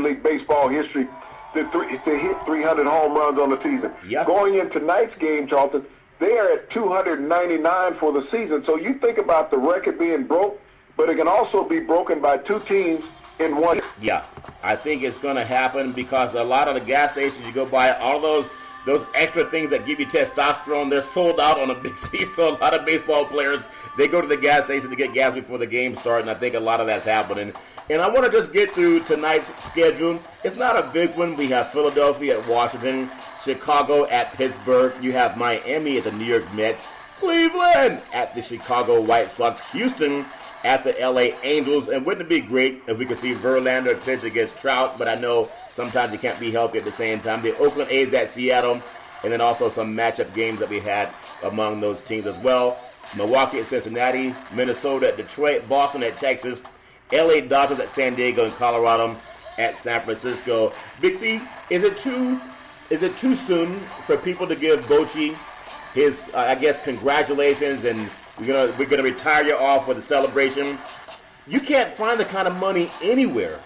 League Baseball history to hit 300 home runs on the season. Yeah. Going into tonight's game, Charlton, they are at 299 for the season. So you think about the record being broke, but it can also be broken by 2 teams in one year. Yeah, I think it's going to happen because a lot of the gas stations you go by, all those extra things that give you testosterone, they're sold out on a big C. So a lot of baseball players, they go to the gas station to get gas before the game starts, and I think a lot of that's happening. And I want to just get through tonight's schedule. It's not a big one. We have Philadelphia at Washington, Chicago at Pittsburgh. You have Miami at the New York Mets, Cleveland at the Chicago White Sox, Houston at the LA Angels. And wouldn't it be great if we could see Verlander pitch against Trout? But I know sometimes he can't be healthy at the same time. The Oakland A's at Seattle, and then also some matchup games that we had among those teams as well. Milwaukee at Cincinnati, Minnesota at Detroit, Boston at Texas, LA Dodgers at San Diego, and Colorado at San Francisco. Big C, is it too soon for people to give Bochy his, congratulations, and we're gonna retire you off with a celebration? You can't find the kind of money anywhere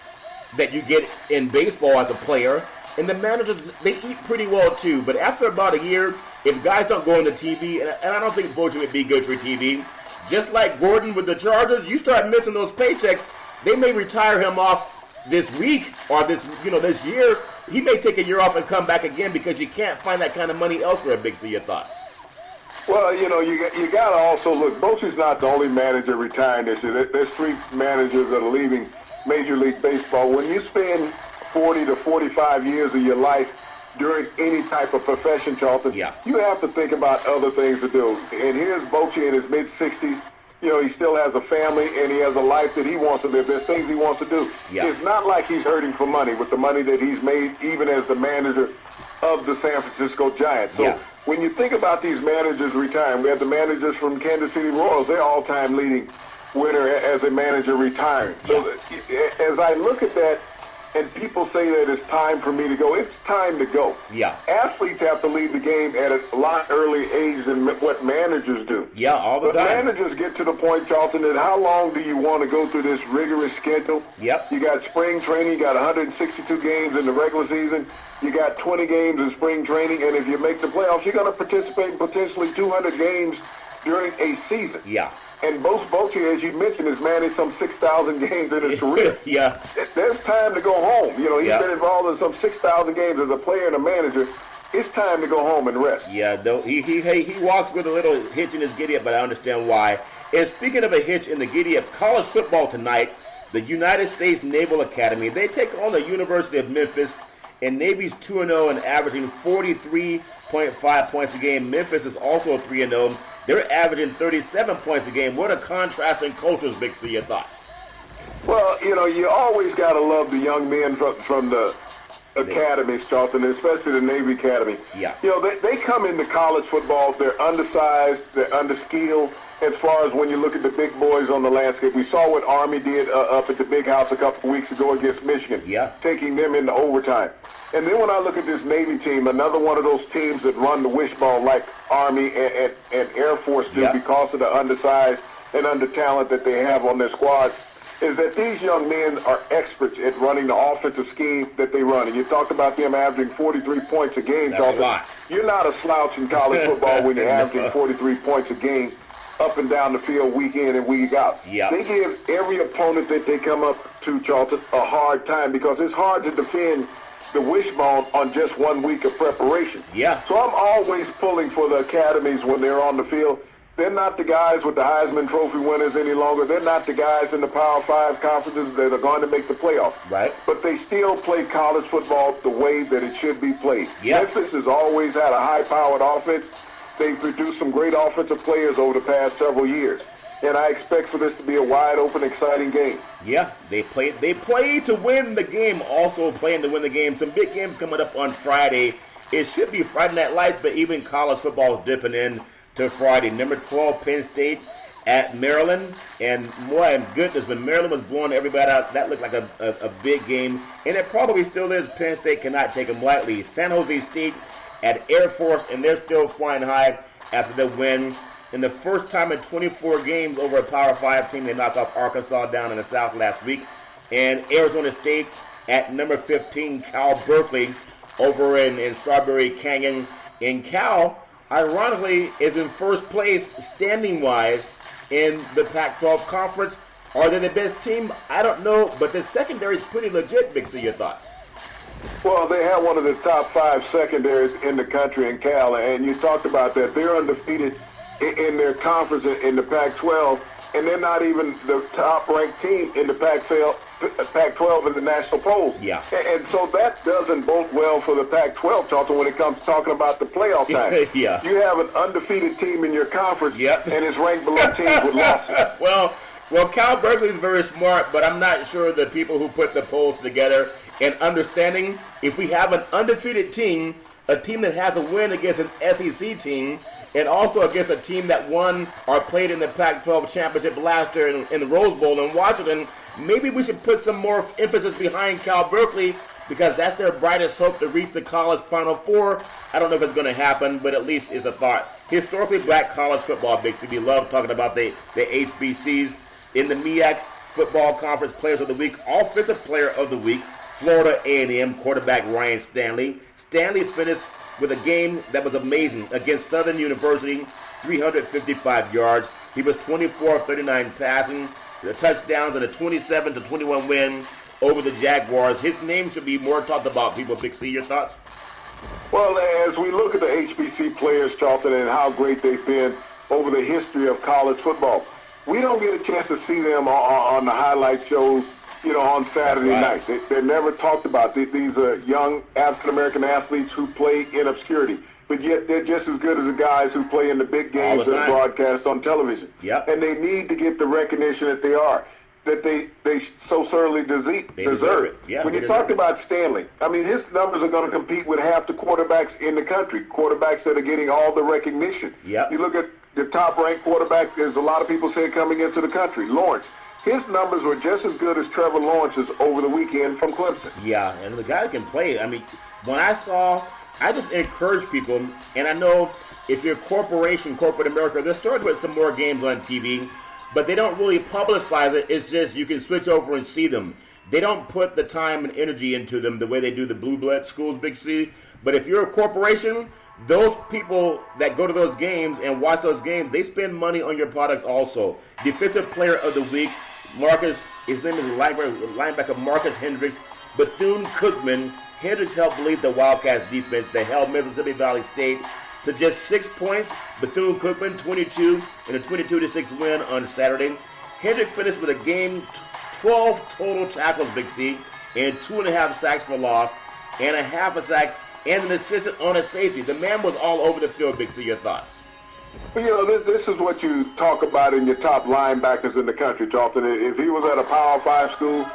that you get in baseball as a player, and the managers, they eat pretty well too. But after about a year, if guys don't go on the TV, and I don't think Bochy would be good for TV, just like Gordon with the Chargers, you start missing those paychecks, they may retire him off this week or this year. He may take a year off and come back again because you can't find that kind of money elsewhere. Big C, your thoughts? Well, you got to also look. Bochy's not the only manager retiring this year. There's 3 managers that are leaving Major League Baseball. When you spend 40 to 45 years of your life during any type of profession, Charlton, you have to think about other things to do. And here's Bochy in his mid-60s. He still has a family and he has a life that he wants to live. There's things he wants to do. Yeah. It's not like he's hurting for money with the money that he's made, even as the manager of the San Francisco Giants. So when you think about these managers retiring, we have the managers from Kansas City Royals, they're all-time leading winner as a manager retiring. So as I look at that, and people say that it's time for me to go, it's time to go. Yeah. Athletes have to leave the game at a lot early age than what managers do. Yeah, all the time. But managers get to the point, Charlton, that how long do you want to go through this rigorous schedule? Yep. You got spring training, you got 162 games in the regular season, you got 20 games in spring training, and if you make the playoffs, you're going to participate in potentially 200 games during a season. Yeah. And Bochy, as you mentioned, has managed some 6,000 games in his career. Yeah. There's time to go home. He's been involved in some 6,000 games as a player and a manager. It's time to go home and rest. Yeah, he walks with a little hitch in his giddy-up, but I understand why. And speaking of a hitch in the giddy-up, college football tonight, the United States Naval Academy, they take on the University of Memphis and Navy's 2-0 and averaging 43.5 points a game. Memphis is also 3-0. They're averaging 37 points a game. What a contrast in cultures, Big C. Your thoughts? Well, you always got to love the young men from the academies, Charlton, especially the Navy Academy. Yeah. They come into college football, they're undersized, they're underskilled as far as when you look at the big boys on the landscape. We saw what Army did up at the Big House a couple of weeks ago against Michigan, taking them into overtime. And then when I look at this Navy team, another one of those teams that run the wishbone like Army and Air Force do because of the undersized and under-talent that they have on their squads, is that these young men are experts at running the offensive scheme that they run. And you talked about them averaging 43 points a game. That's a lot. You're not a slouch in college football when you're averaging 43 points a game up and down the field week in and week out. Yep. They give every opponent that they come up to, Charlton, a hard time because it's hard to defend the wishbone on just 1 week of preparation. Yeah. So I'm always pulling for the academies when they're on the field. They're not the guys with the Heisman Trophy winners any longer. They're not the guys in the Power 5 conferences that are going to make the playoffs. Right. But they still play college football the way that it should be played. Yep. Memphis has always had a high-powered offense. They've produced some great offensive players over the past several years. And I expect for this to be a wide-open, exciting game. Yeah, they play to win the game, also playing to win the game. Some big games coming up on Friday. It should be Friday Night Lights, but even college football is dipping in to Friday. Number 12, Penn State at Maryland. And my goodness, when Maryland was blowing everybody out, that looked like a big game. And it probably still is. Penn State cannot take them lightly. San Jose State at Air Force, and they're still flying high after the win. In the first time in 24 games over a Power 5 team, they knocked off Arkansas down in the South last week. And Arizona State at number 15, Cal Berkeley, over in Strawberry Canyon. And Cal, ironically, is in first place standing-wise in the Pac-12 conference. Are they the best team? I don't know, but the secondary is pretty legit. Big C, your thoughts? Well, they have one of the top 5 secondaries in the country in Cal, and you talked about that. They're undefeated in their conference in the Pac-12, and they're not even the top-ranked team in the Pac-12 in the national polls. Yeah. And so that doesn't bode well for the Pac-12, Charlton, when it comes to talking about the playoff time. Yeah. You have an undefeated team in your conference, and it's ranked below teams with losses. Well, Cal Berkeley is very smart, but I'm not sure the people who put the polls together and understanding if we have an undefeated team, a team that has a win against an SEC team, and also against a team that won or played in the Pac-12 championship last year in the Rose Bowl in Washington, maybe we should put some more emphasis behind Cal Berkeley because that's their brightest hope to reach the college Final Four. I don't know if it's going to happen, but at least it's a thought. Historically black college football, Big C. We love talking about the HBCs. In the MEAC Football Conference Players of the Week, Offensive Player of the Week, Florida A&M quarterback Ryan Stanley. Stanley finished with a game that was amazing against Southern University, 355 yards. He was 24 of 39 passing, the touchdowns, and a 27-21 win over the Jaguars. His name should be more talked about, people. Big C, your thoughts? Well, as we look at the HBC players, Charlton, and how great they've been over the history of college football, we don't get a chance to see them on the highlight shows, on Saturday night. They're never talked about. These are young African-American athletes who play in obscurity, but yet they're just as good as the guys who play in the big games that are broadcast on television. Yep. And they need to get the recognition that they are, that they so certainly deserve it. Yeah, when you talked about Stanley, I mean, his numbers are going to compete with half the quarterbacks in the country, quarterbacks that are getting all the recognition. Yep. You look at the top-ranked quarterback, there's a lot of people saying coming into the country, Lawrence. His numbers were just as good as Trevor Lawrence's over the weekend from Clemson. Yeah, and the guy can play. I mean, when I just encourage people, and I know if you're a corporate America, they're starting with some more games on TV, but they don't really publicize it. It's just you can switch over and see them. They don't put the time and energy into them the way they do the Blue Blood schools, Big C. But if you're a corporation, those people that go to those games and watch those games, they spend money on your products also. Defensive Player of the Week, his name is linebacker Marcus Hendricks. Bethune-Cookman. Hendricks helped lead the Wildcats defense that held Mississippi Valley State to just 6 points. Bethune-Cookman 22 in a 22-6 win on Saturday. Hendricks finished with a game 12 total tackles, Big C, and 2.5 sacks for loss. and a half a sack, and an assistant on a safety. The man was all over the field, Big C. Your thoughts? Well, this is what you talk about in your top linebackers in the country, Charlton. If he was at a Power 5 school,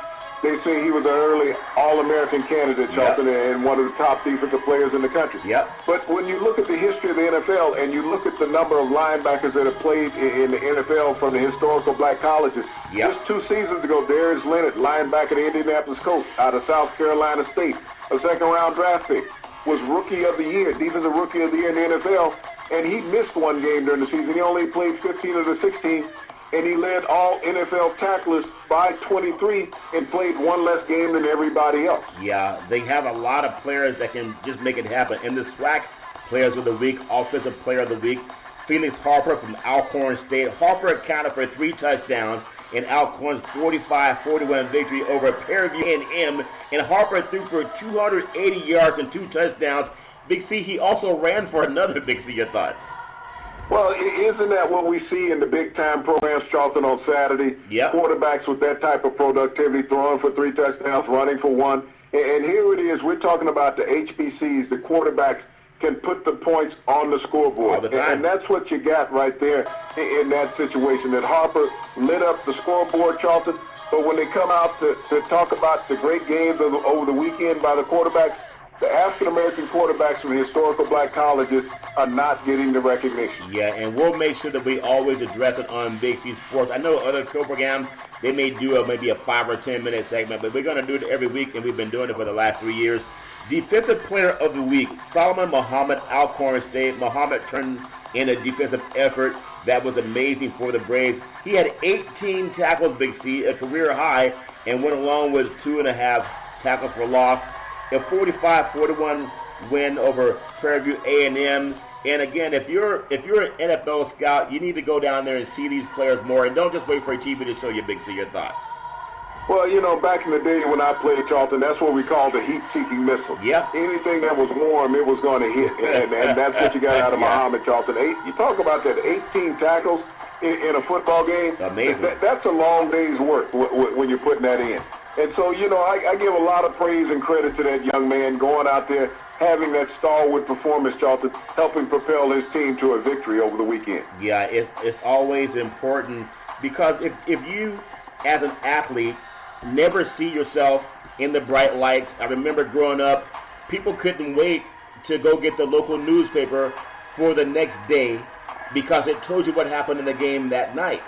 they say he was an early All-American candidate, Charlton, and one of the top defensive players in the country. Yep. But when you look at the history of the NFL and you look at the number of linebackers that have played in the NFL from the historical black colleges, just 2 seasons ago, Darius Leonard, linebacker at Indianapolis Colts out of South Carolina State, a second-round draft pick, was Rookie of the Year, Defensive Rookie of the Year in the NFL, and he missed 1 game during the season. He only played 15 of the 16, and he led all NFL tacklers by 23 and played 1 less game than everybody else. Yeah, they have a lot of players that can just make it happen. In the SWAC Players of the Week, Offensive Player of the Week, Felix Harper from Alcorn State. Harper accounted for 3 touchdowns in Alcorn's 45-41 victory over Fairview A&M, and Harper threw for 280 yards and 2 touchdowns. Big C, he also ran for another. Big C, your thoughts? Well, isn't that what we see in the big-time programs, Charlton, on Saturday? Yep. Quarterbacks with that type of productivity, throwing for 3 touchdowns, running for 1. And here it is. We're talking about the HBCs. The quarterbacks can put the points on the scoreboard. All the time. And that's what you got right there in that situation, that Harper lit up the scoreboard, Charlton. But when they come out to talk about the great games over the weekend by the quarterbacks, the African-American quarterbacks from the historical black colleges are not getting the recognition. Yeah, and we'll make sure that we always address it on Big C Sports. I know other programs, they may do maybe a 5 or 10 minute segment, but we're going to do it every week, and we've been doing it for the last 3 years. Defensive Player of the Week, Solomon Muhammad, Alcorn State. Muhammad turned in a defensive effort that was amazing for the Braves. He had 18 tackles, Big C, a career high, and went along with 2.5 tackles for loss. A 45-41 win over Fairview A&M. And again, if you're an NFL scout, you need to go down there and see these players more, and don't just wait for a TV to show you, Big C, your thoughts. Well, back in the day when I played, Charlton, that's what we called the heat-seeking missile. Yeah. Anything that was warm, it was going to hit, and that's what you got out of Muhammad, Charlton. You talk about that 18 tackles in a football game. Amazing. That's a long day's work when you're putting that in. And so, I give a lot of praise and credit to that young man going out there, having that stalwart performance, Charlton, helping propel his team to a victory over the weekend. Yeah, it's always important, because if you, as an athlete, never see yourself in the bright lights. I remember growing up, people couldn't wait to go get the local newspaper for the next day because it told you what happened in the game that night.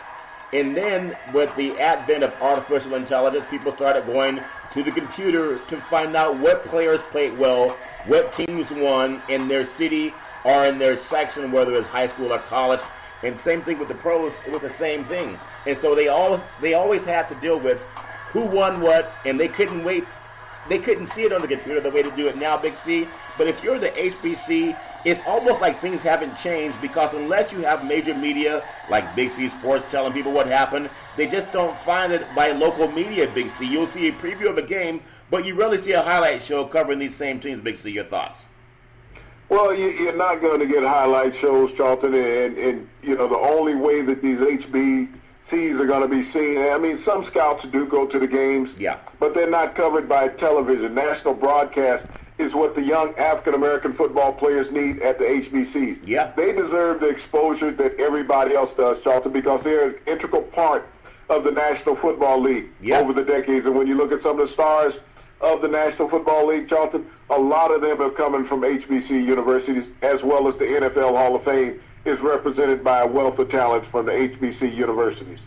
And then with the advent of artificial intelligence, people started going to the computer to find out what players played well, what teams won in their city or in their section, whether it's high school or college. And same thing with the pros, it was the same thing. And so they always had to deal with who won what, and they couldn't wait. They couldn't see it on the computer the way to do it now, Big C. But if you're the HBC, it's almost like things haven't changed, because unless you have major media like Big C Sports telling people what happened, they just don't find it by local media, Big C. You'll see a preview of a game, but you rarely see a highlight show covering these same teams, Big C. Your thoughts? Well, you're not going to get highlight shows, Charlton, and the only way that these HBCs are going to be seen. I mean, some scouts do go to the games, but they're not covered by television. National broadcast is what the young African-American football players need at the HBCs. Yeah. They deserve the exposure that everybody else does, Charlton, because they're an integral part of the National Football League over the decades. And when you look at some of the stars of the National Football League, Charlton, a lot of them have come from HBC universities, as well as the NFL Hall of Fame is represented by a wealth of talent from the HBC universities.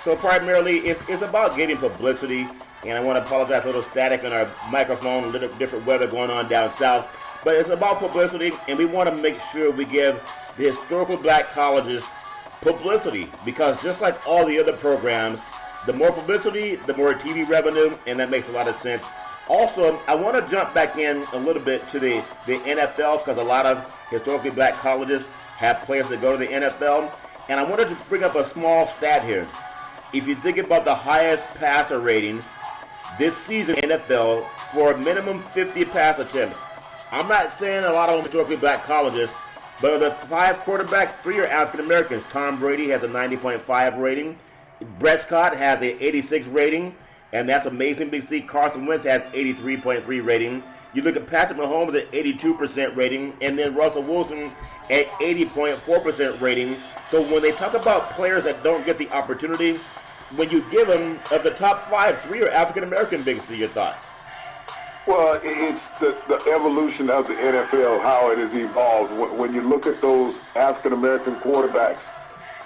So primarily, it's about getting publicity, and I want to apologize, a little static on our microphone, a little different weather going on down south, but it's about publicity, and we want to make sure we give the historical black colleges publicity, because just like all the other programs, the more publicity, the more TV revenue, and that makes a lot of sense. Also, I want to jump back in a little bit to the NFL, because a lot of historically black colleges have players that go to the NFL. And I wanted to bring up a small stat here. If you think about the highest passer ratings this season in NFL for a minimum 50 pass attempts, I'm not saying a lot of them historically black colleges, but of the 5 quarterbacks, 3 are African Americans. Tom Brady has a 90.5 rating. Brett Scott has an 86 rating. and that's amazing. Big C. Carson Wentz has 83.3 rating. You look at Patrick Mahomes at 82% rating, and then Russell Wilson at 80.4% rating. So when they talk about players that don't get the opportunity, when you give them, of the top 5, 3 are African-American. Big C, your thoughts? Well, it's the evolution of the NFL, how it has evolved. When you look at those African-American quarterbacks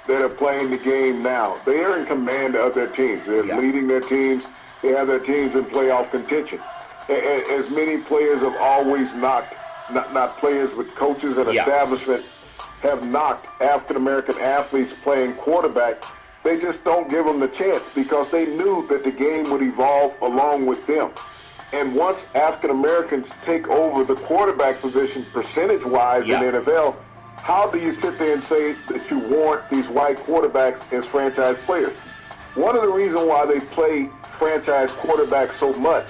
that are playing the game now, they are in command of their teams. They're leading their teams. They have their teams in playoff contention. As many players have always knocked, not players, but coaches and establishment have knocked African-American athletes playing quarterback, they just don't give them the chance because they knew that the game would evolve along with them. And once African-Americans take over the quarterback position percentage-wise in the NFL, how do you sit there and say that you warrant these white quarterbacks as franchise players? One of the reasons why they play franchise quarterbacks so much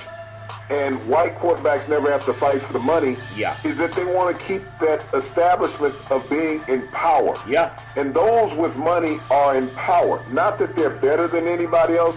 and white quarterbacks never have to fight for the money is that they want to keep that establishment of being in power. And those with money are in power. Not that they're better than anybody else.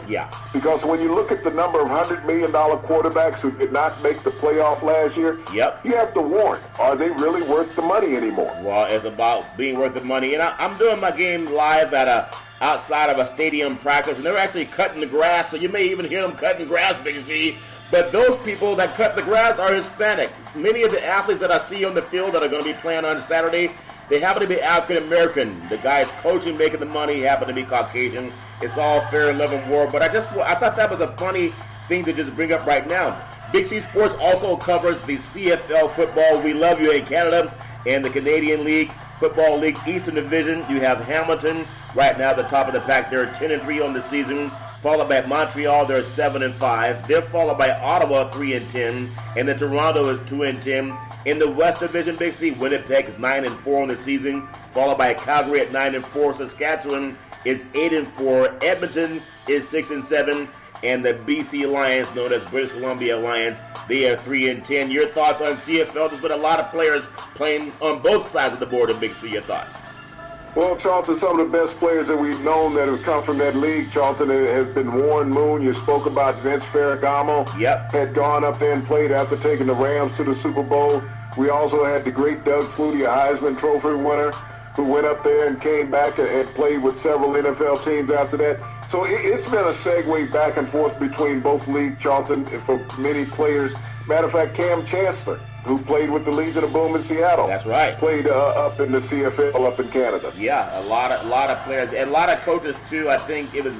Because when you look at the number of $100 million quarterbacks who did not make the playoff last year, you have to warrant, are they really worth the money anymore? Well, it's about being worth the money. And I'm doing my game live at outside of a stadium practice, and they're actually cutting the grass, so you may even hear them cutting grass, Big G. But those people that cut the grass are Hispanic. Many of the athletes that I see on the field that are going to be playing on Saturday, they happen to be African-American. The guys coaching, making the money, happen to be Caucasian. It's all fair, love, and war. But I thought that was a funny thing to just bring up right now. Big C Sports also covers the CFL football. We love you in Canada and the Canadian League. Football League Eastern Division. You have Hamilton right now at the top of the pack. They're 10-3 on the season. Followed by Montreal, they're 7-5. They're followed by Ottawa, 3-10, and then Toronto is 2-10. In the West Division, Big C, Winnipeg is 9-4 on the season, followed by Calgary at 9-4. Saskatchewan is 8-4. Edmonton is 6-7, and the BC Lions, known as British Columbia Lions, they are 3-10. Your thoughts on CFL? There's been a lot of players playing on both sides of the border. Big C, your thoughts? Well, Charlton, some of the best players that we've known that have come from that league, Charlton, has been Warren Moon. You spoke about Vince Ferragamo. Had gone up there and played after taking the Rams to the Super Bowl. We also had the great Doug Flutie, a Heisman Trophy winner, who went up there and came back and played with several NFL teams after that. So it's been a segue back and forth between both leagues, Charlton, for many players. Matter of fact, Cam Chancellor, who played with the Legion of Boom in Seattle. That's right. Played up in the CFL up in Canada. Yeah, a lot of players and a lot of coaches too. I think it was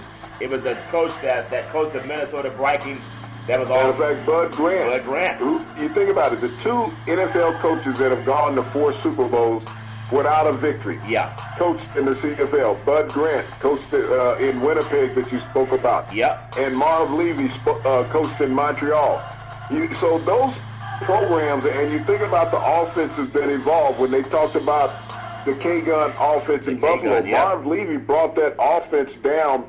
a coach that coached the Minnesota Vikings. That was all. Matter of fact, Bud Grant. Bud Grant. Who, you think about it, the 2 NFL coaches that have gone to 4 Super Bowls without a victory. Coached in the CFL. Bud Grant coached in Winnipeg that you spoke about. And Marv Levy coached in Montreal. So those programs, and you think about the offenses that evolved when they talked about the K-Gun offense in Buffalo. Marv Levy brought that offense down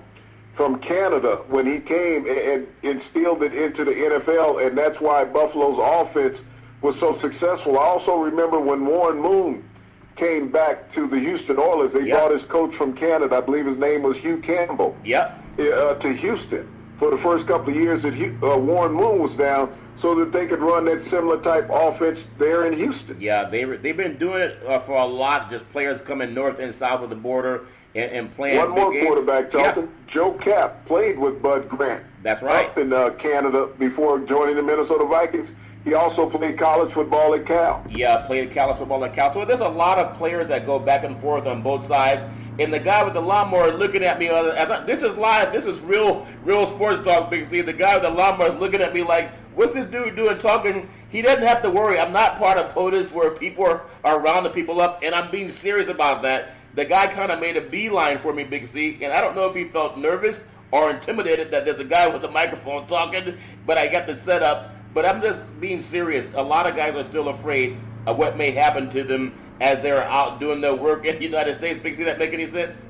from Canada when he came and instilled it into the NFL, and that's why Buffalo's offense was so successful. I also remember when Warren Moon came back to the Houston Oilers, they brought his coach from Canada, I believe his name was Hugh Campbell, to Houston for the first couple of years that Warren Moon was down, so that they could run that similar type offense there in Houston. They've been doing it for a lot, just players coming north and south of the border and playing. One more quarterback, Charlton. Joe Kapp played with Bud Grant. That's right. Up in Canada before joining the Minnesota Vikings. He also played college football at Cal. Played college football at Cal. So there's a lot of players that go back and forth on both sides. And the guy with the lawnmower looking at me, this is live, this is real sports talk, Big C. The guy with the lawnmower is looking at me like, what's this dude doing talking? He doesn't have to worry. I'm not part of POTUS where people are rounding people up, and I'm being serious about that. The guy kind of made a beeline for me, Big C, and I don't know if he felt nervous or intimidated that there's a guy with a microphone talking, but I got the setup. But I'm just being serious. A lot of guys are still afraid of what may happen to them as they're out doing their work in the United States. Big C, that make any sense?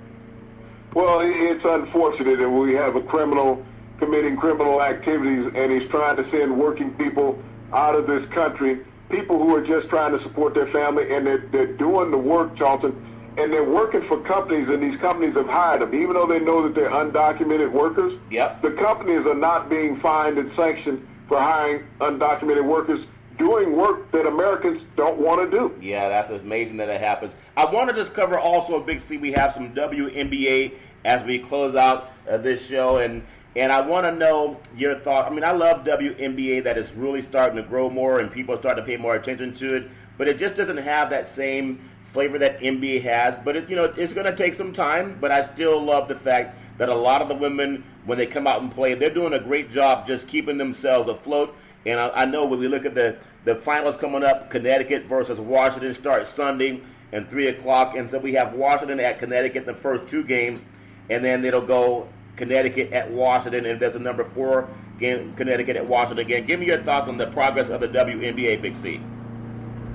Well, it's unfortunate that we have a criminal committing criminal activities, and he's trying to send working people out of this country, people who are just trying to support their family, and they're doing the work, Charlton, and they're working for companies, and these companies have hired them, even though they know that they're undocumented workers. Yep. The companies are not being fined and sanctioned for hiring undocumented workers doing work that Americans don't want to do. Yeah, that's amazing that happens. I want to just cover also, Big C, we have some WNBA as we close out this show, and I want to know your thought. I mean, I love WNBA that is really starting to grow more and people are starting to pay more attention to it, but it just doesn't have that same flavor that NBA has. But it's going to take some time, but I still love the fact that a lot of the women, when they come out and play, they're doing a great job just keeping themselves afloat. And I know when we look at the finals coming up, Connecticut versus Washington starts Sunday and 3 o'clock. And so we have Washington at Connecticut in the first 2 games, and then it'll go Connecticut at Washington, and there's a number 4 game, Connecticut at Washington again. Give me your thoughts on the progress of the WNBA, Big C.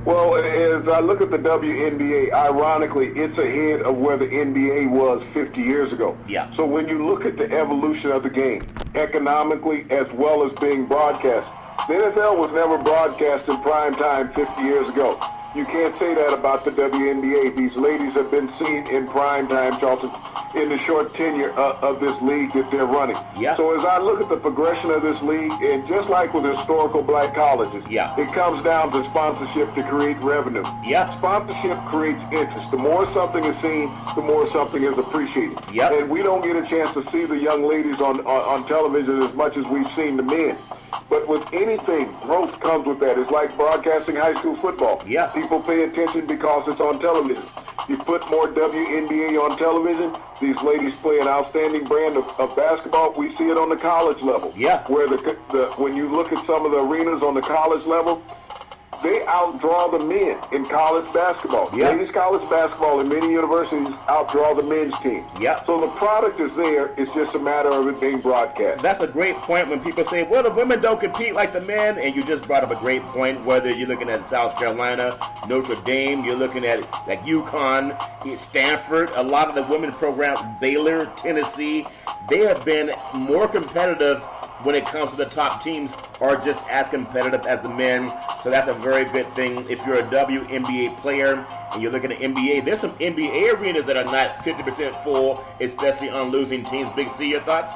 Well, as I look at the WNBA, ironically, it's ahead of where the NBA was 50 years ago. Yeah. So when you look at the evolution of the game, economically as well as being broadcast, the NFL was never broadcast in prime time 50 years ago. You can't say that about the WNBA. These ladies have been seen in prime time, Charlton, in the short tenure of this league that they're running. Yeah. So as I look at the progression of this league, and just like with historical black colleges, yeah, it comes down to sponsorship to create revenue. Yeah. Sponsorship creates interest. The more something is seen, the more something is appreciated. Yep. And we don't get a chance to see the young ladies on television as much as we've seen the men. But with anything, growth comes with that. It's like broadcasting high school football. Yeah. People pay attention because it's on television. You put more WNBA on television, these ladies play an outstanding brand of basketball. We see it on the college level. Yeah. Where when you look at some of the arenas on the college level, they outdraw the men in college basketball. Yeah. Ladies college basketball in many universities outdraw the men's team. Yeah. So the product is there. It's just a matter of it being broadcast. That's a great point when people say, well, the women don't compete like the men, and you just brought up a great point, whether you're looking at South Carolina, Notre Dame, you're looking at like UConn, Stanford, a lot of the women programs, Baylor, Tennessee, they have been more competitive when it comes to the top teams, are just as competitive as the men. So that's a very good thing. If you're a WNBA player and you're looking at NBA, there's some NBA arenas that are not 50% full, especially on losing teams. Big C, your thoughts?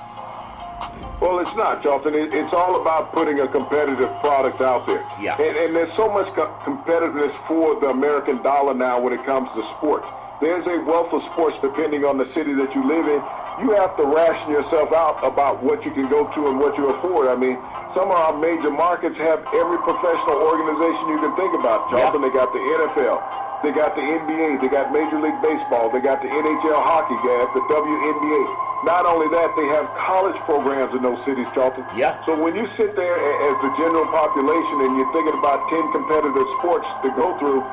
Well, it's not, Charlton. It's all about putting a competitive product out there. Yeah. And there's so much competitiveness for the American dollar now when it comes to sports. There's a wealth of sports depending on the city that you live in. You have to ration yourself out about what you can go to and what you afford. I mean, some of our major markets have every professional organization you can think about. Charlton, They got the NFL, they got the NBA, they got Major League Baseball, they got the NHL hockey, they have the WNBA. Not only that, they have college programs in those cities, Charlton. Yeah. So when you sit there as the general population and you're thinking about 10 competitive sports to go to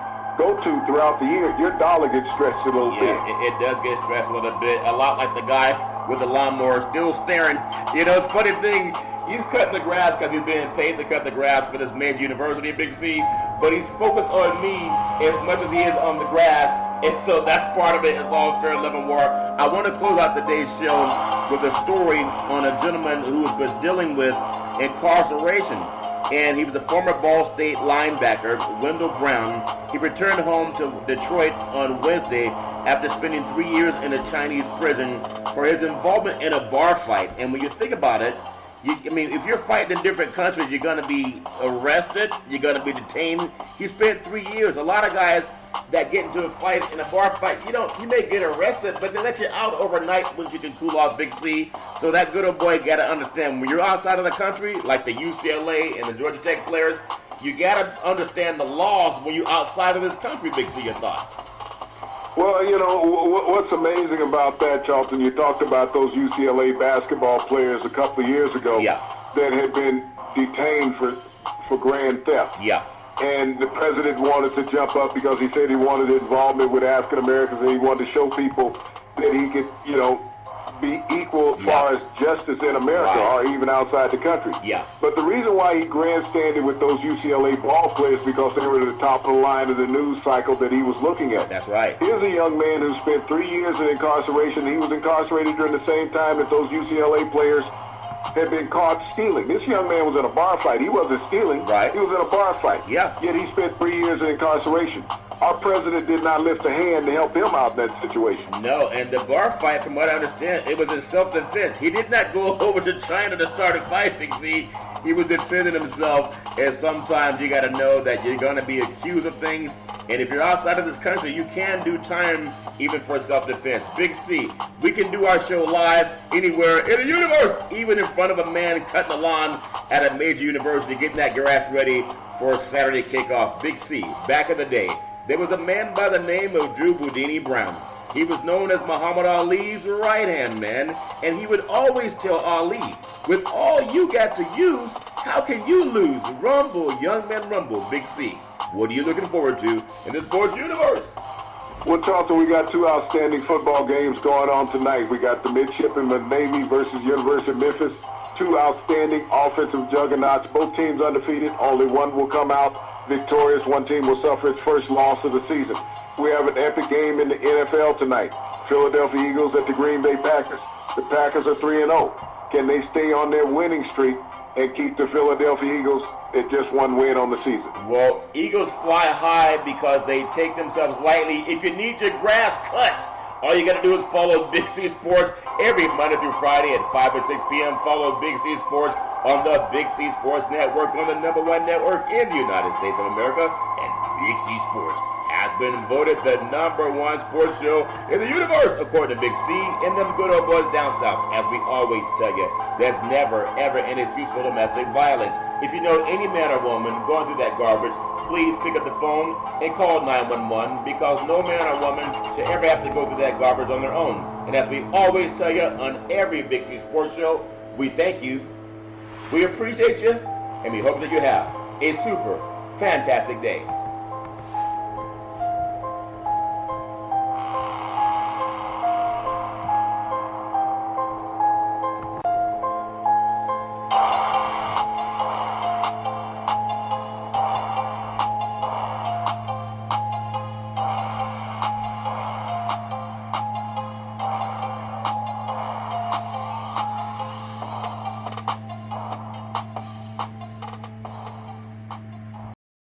throughout the year, your dollar gets stretched a little bit. Yeah, it does get stretched a little bit. A lot like the guy with the lawnmower still staring. You know, it's a funny thing. He's cutting the grass because he's being paid to cut the grass for this major university, Big C. But he's focused on me as much as he is on the grass. And so that's part of it. It's all fair, love, and war. I want to close out today's show with a story on a gentleman who was dealing with incarceration. And he was a former Ball State linebacker, Wendell Brown. He returned home to Detroit on Wednesday after spending 3 years in a Chinese prison for his involvement in a bar fight. And when you think about it, if you're fighting in different countries, you're going to be arrested, you're going to be detained. He spent 3 years. A lot of guys that get into a fight, in a bar fight, you may get arrested, but they let you out overnight once you can cool off, Big C. So that good old boy got to understand, when you're outside of the country, like the UCLA and the Georgia Tech players, you got to understand the laws when you're outside of this country, Big C. Your thoughts? Well, what's amazing about that, Charlton, you talked about those UCLA basketball players a couple of years ago that had been detained for grand theft. Yeah. And the president wanted to jump up because he said he wanted involvement with African Americans and he wanted to show people that he could, be equal as far as justice in America or even outside the country. Yeah. But the reason why he grandstanded with those UCLA ball players because they were at the top of the line of the news cycle that he was looking at. That's right. Here's a young man who spent 3 years in incarceration. He was incarcerated during the same time that those UCLA players had been caught stealing. This young man was in a bar fight. He wasn't stealing. Right. He was in a bar fight. Yeah. Yet he spent 3 years in incarceration. Our president did not lift a hand to help him out in that situation. No, and the bar fight, from what I understand, it was in self-defense. He did not go over to China to start a fight, Big C. He was defending himself, and sometimes you got to know that you're going to be accused of things, and if you're outside of this country, you can do time even for self-defense. Big C, we can do our show live anywhere in the universe, even in front of a man cutting the lawn at a major university, getting that grass ready for Saturday kickoff. Big C, back in the day, there was a man by the name of Drew Boudini Brown. He was known as Muhammad Ali's right-hand man, and he would always tell Ali, with all you got to use, how can you lose? Rumble, young man, rumble. Big C, what are you looking forward to in this sports universe? Well, Charlton, we got two outstanding football games going on tonight. We got the Midshipman Navy versus University of Memphis. Two outstanding offensive juggernauts, both teams undefeated. Only one will come out victorious. One team will suffer its first loss of the season. We have an epic game in the NFL tonight. Philadelphia Eagles at the Green Bay Packers. The Packers are 3-0. Can they stay on their winning streak and keep the Philadelphia Eagles at just one win on the season? Well, Eagles fly high because they take themselves lightly. If you need your grass cut, all you got to do is follow Big C Sports every Monday through Friday at 5 or 6 p.m. Follow Big C Sports on the Big C Sports Network, on the #1 network in the United States of America. And Big C Sports has been voted the #1 sports show in the universe, according to Big C and them good old boys down south. As we always tell you, there's never, ever any excuse for domestic violence. If you know any man or woman going through that garbage, please pick up the phone and call 911, because no man or woman should ever have to go through that garbage on their own. And as we always tell you on every Big C Sports show, we thank you, we appreciate you, and we hope that you have a super fantastic day.